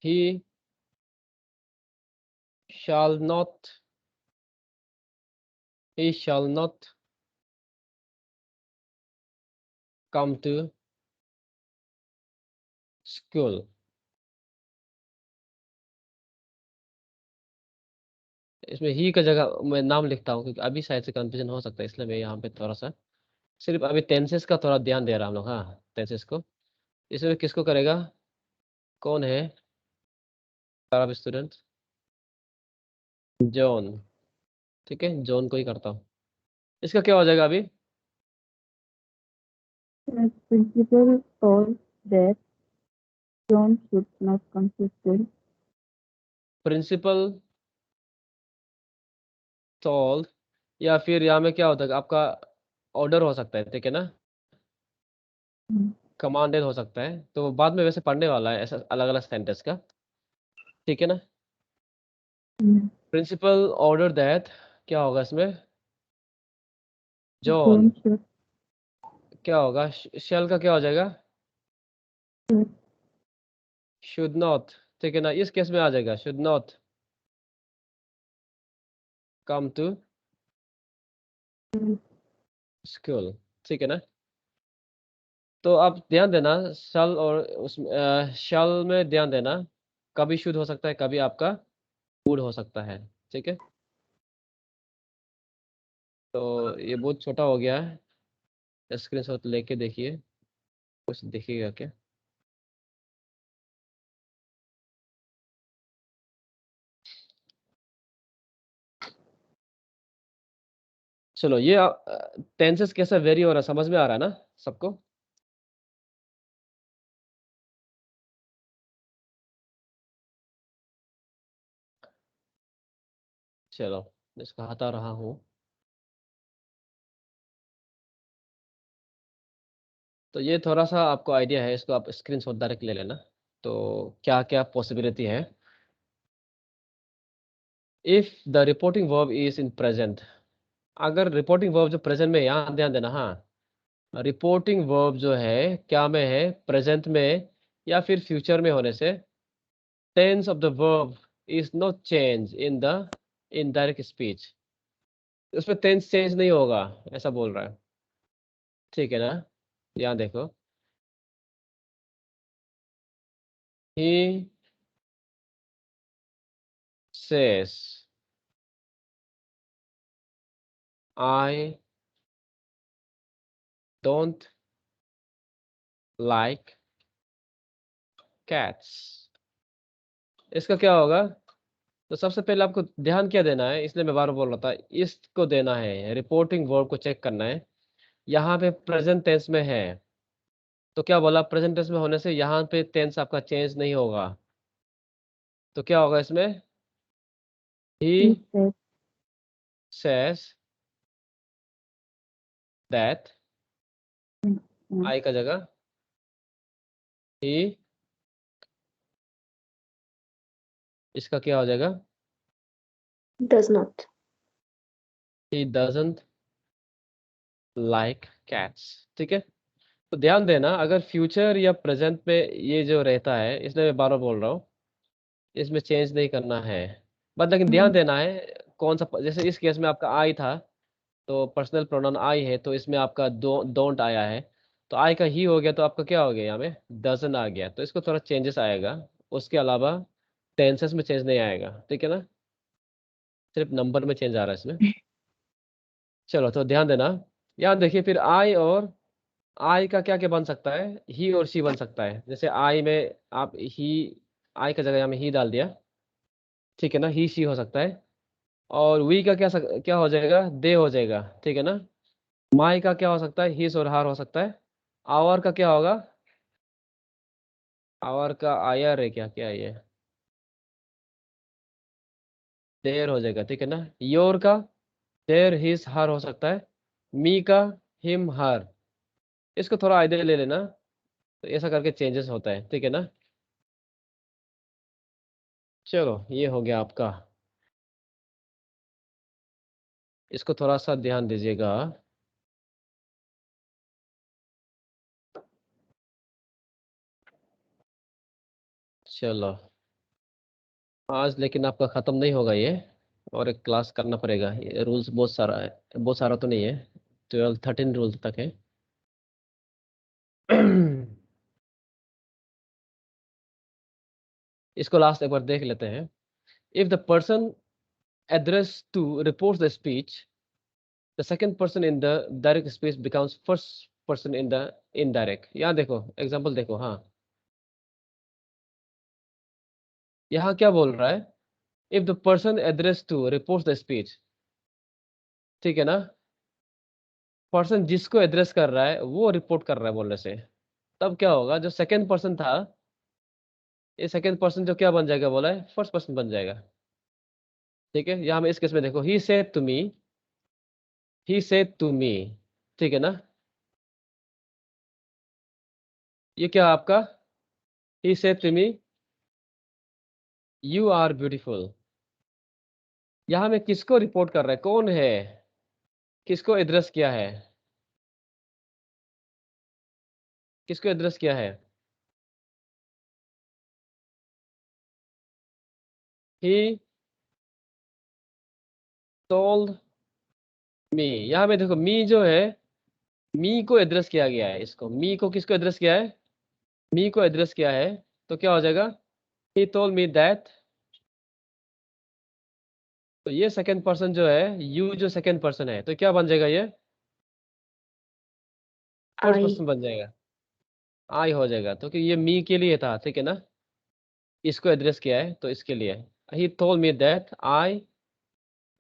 he shall not come to school। इसमें ही का जगह मैं नाम लिखता हूँ क्योंकि अभी शायद से कंफ्यूजन हो सकता है, इसलिए मैं यहाँ पे थोड़ा सा सिर्फ अभी टेंसेस का थोड़ा ध्यान दे रहा हम लोग। हाँ, टेंसेस को इसमें किसको करेगा? कौन है अरब स्टूडेंट? जॉन, ठीक है, जॉन को ही करता हूँ। इसका क्या हो जाएगा अभी? the principal told that John should not come to school. Principal told, या फिर यहाँ में क्या होता है आपका? ऑर्डर हो सकता है, ठीक है ना, कमांडेड हो सकता है, तो बाद में वैसे पढ़ने वाला है ऐसा अलग अलग सेंटेंस का, ठीक है ना। प्रिंसिपल ऑर्डर दैट, क्या होगा इसमें? जॉन, John should क्या होगा? शेल का क्या हो जाएगा? शुड नॉट, ठीक है ना, इस केस में आ जाएगा should not come to school, ठीक है ना। तो आप ध्यान देना शल और उस शल में ध्यान देना, कभी शुड हो सकता है, कभी आपका वुड हो सकता है, ठीक है। तो ये बहुत छोटा हो गया है, स्क्रीनशॉट लेके देखिए, कुछ दिखेगा क्या? चलो, ये टेंसेस कैसा वेरी हो रहा है समझ में आ रहा है ना सबको? चलो, इसको हटा रहा हूँ। तो ये थोड़ा सा आपको आइडिया है, इसको आप स्क्रीनशॉट डायरेक्ट ले लेना। तो क्या क्या पॉसिबिलिटी है? If the reporting verb is in present, अगर रिपोर्टिंग वर्ब जो प्रेजेंट में, यहाँ ध्यान देना। हाँ, रिपोर्टिंग वर्ब जो है क्या में है? प्रेजेंट में या फिर फ्यूचर में होने से tense of the verb is not change in the indirect speech, उसमें टेंस चेंज नहीं होगा, ऐसा बोल रहा है, ठीक है ना। यहाँ देखो, ही says I don't like cats, इसका क्या होगा? तो सबसे पहले आपको ध्यान क्या देना है, इसलिए मैं बार बार बोल रहा था, इसको देना है, रिपोर्टिंग वर्ब को चेक करना है। यहाँ पे प्रेजेंट टेंस में है, तो क्या बोला, प्रेजेंट टेंस में होने से यहाँ पे टेंस आपका चेंज नहीं होगा, तो क्या होगा इसमें? He he said says that, Yeah. आई का जगह ही, इसका क्या हो जाएगा? Does not. He doesn't like cats, ठीक है। तो ध्यान देना, अगर फ्यूचर या प्रेजेंट में ये जो रहता है, इसलिए मैं बार बार बोल रहा हूँ, इसमें चेंज नहीं करना है, बट लेकिन ध्यान देना है कौन सा, जैसे इस केस में आपका आई था, तो पर्सनल प्रोनाउन आई है, तो इसमें आपका डोंट आया है, तो आई का ही हो गया, तो आपका क्या हो गया, यहाँ में डजन आ गया, तो इसको थोड़ा चेंजेस आएगा, उसके अलावा टेंसेस में चेंज नहीं आएगा, ठीक है ना, सिर्फ नंबर में चेंज आ रहा है इसमें। चलो तो ध्यान देना, यहाँ देखिए, फिर आई और आई का क्या क्या बन सकता है, ही और शी बन सकता है, जैसे आई में आप ही, आई का जगह यहाँ में ही डाल दिया, ठीक है ना, ही शी हो सकता है, और वी का क्या हो जाएगा, दे हो जाएगा, ठीक है ना। माई का क्या हो सकता है, हिस और हार हो सकता है। आवर का क्या होगा, आवर का आयर है, क्या क्या है ये, देर हो जाएगा, ठीक है ना। योर का देर हिस हर हो सकता है। मी का हिम हर, इसको थोड़ा आइडिया ले लेना, तो ऐसा करके चेंजेस होता है, ठीक है ना। चलो ये हो गया आपका, इसको थोड़ा सा ध्यान दीजिएगा। चलो आज लेकिन आपका ख़त्म नहीं होगा ये, और एक क्लास करना पड़ेगा, ये रूल्स बहुत सारा है, बहुत सारा तो नहीं है, 13 रूल्स तक है। इसको लास्ट एक बार देख लेते हैं। If the person address to report the speech, the second person in the direct speech becomes first person in the indirect. यहाँ देखो एग्जांपल देखो, हाँ यहाँ क्या बोल रहा है, if the person address to report the speech, ठीक है ना, पर्सन जिसको एड्रेस कर रहा है वो रिपोर्ट कर रहा है बोलने से, तब क्या होगा, जो सेकंड पर्सन था, ये सेकंड पर्सन जो क्या बन जाएगा बोला है, फर्स्ट पर्सन बन जाएगा, ठीक है। यहाँ में इस केस में देखो, he said to me, he said to me, ठीक है ना, ये क्या आपका, he said to me you are beautiful. यहाँ में किसको रिपोर्ट कर रहा है, कौन है, किसको एड्रेस किया है, किसको एड्रेस किया है, ही टोल्ड मी। यहाँ में देखो मी जो है, मी को एड्रेस किया गया है, इसको मी को किसको एड्रेस किया है, मी को एड्रेस किया है, तो क्या हो जाएगा, ही टोल्ड मी दैट, तो ये सेकंड पर्सन जो है, यू जो सेकंड पर्सन है, तो क्या बन जाएगा, ये फर्स्ट I. पर्सन बन जाएगा, आई हो जाएगा, तो कि ये मी के लिए था, ठीक है ना, इसको एड्रेस किया है तो इसके लिए, he told me that I,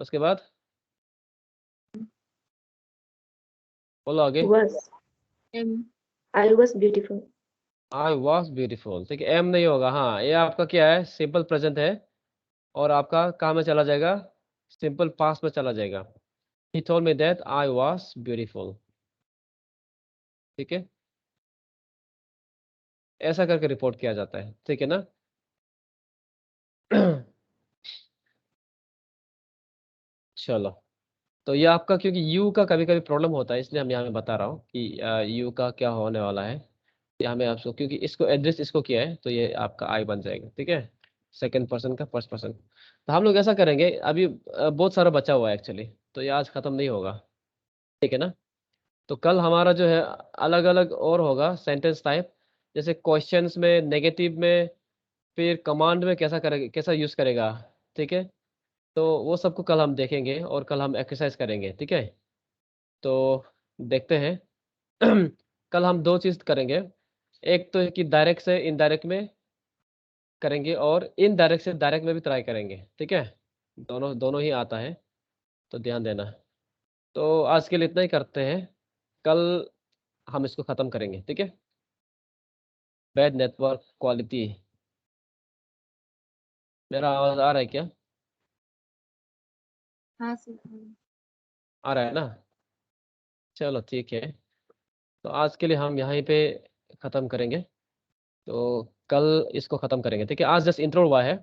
उसके बाद बोलो आगे, Was. I was beautiful. I was beautiful, ठीक है, एम नहीं होगा, हाँ ये आपका क्या है, सिंपल प्रेजेंट है, और आपका कहाँ में चला जाएगा, सिंपल पास्ट में चला जाएगा। He told me that I was beautiful, ठीक है, ऐसा करके रिपोर्ट किया जाता है, ठीक है ना। चलो तो ये आपका, क्योंकि यू का कभी कभी प्रॉब्लम होता है, इसलिए हम यहाँ में बता रहा हूँ कि यू का क्या होने वाला है, यहाँ में आपको, क्योंकि इसको एड्रेस इसको किया है, तो ये आपका आई बन जाएगा, ठीक है, सेकंड पर्सन का फर्स्ट पर्सन। तो हम लोग ऐसा करेंगे, अभी बहुत सारा बचा हुआ है एक्चुअली, तो ये आज खत्म नहीं होगा, ठीक है ना। तो कल हमारा जो है अलग अलग और होगा सेंटेंस टाइप, जैसे क्वेश्चंस में, नेगेटिव में, फिर कमांड में कैसा करेगा, कैसा यूज करेगा, ठीक है, तो वो सबको कल हम देखेंगे और कल हम एक्सरसाइज करेंगे, ठीक है। तो देखते हैं कल हम 2 चीज़ करेंगे, एक तो है कि डायरेक्ट से इनडायरेक्ट में करेंगे और इनडायरेक्ट से डायरेक्ट में भी ट्राई करेंगे, ठीक है। दोनों दोनों ही आता है, तो ध्यान देना। तो आज के लिए इतना ही करते हैं, कल हम इसको ख़त्म करेंगे, ठीक है। बैड नेटवर्क क्वालिटी, मेरा आवाज़ आ रहा है क्या? हाँ सर। आ रहा है ना? चलो ठीक है। तो आज के लिए हम यहीं पे ख़त्म करेंगे, तो कल इसको ख़त्म करेंगे, ठीक है। आज जस्ट इंट्रो हुआ है।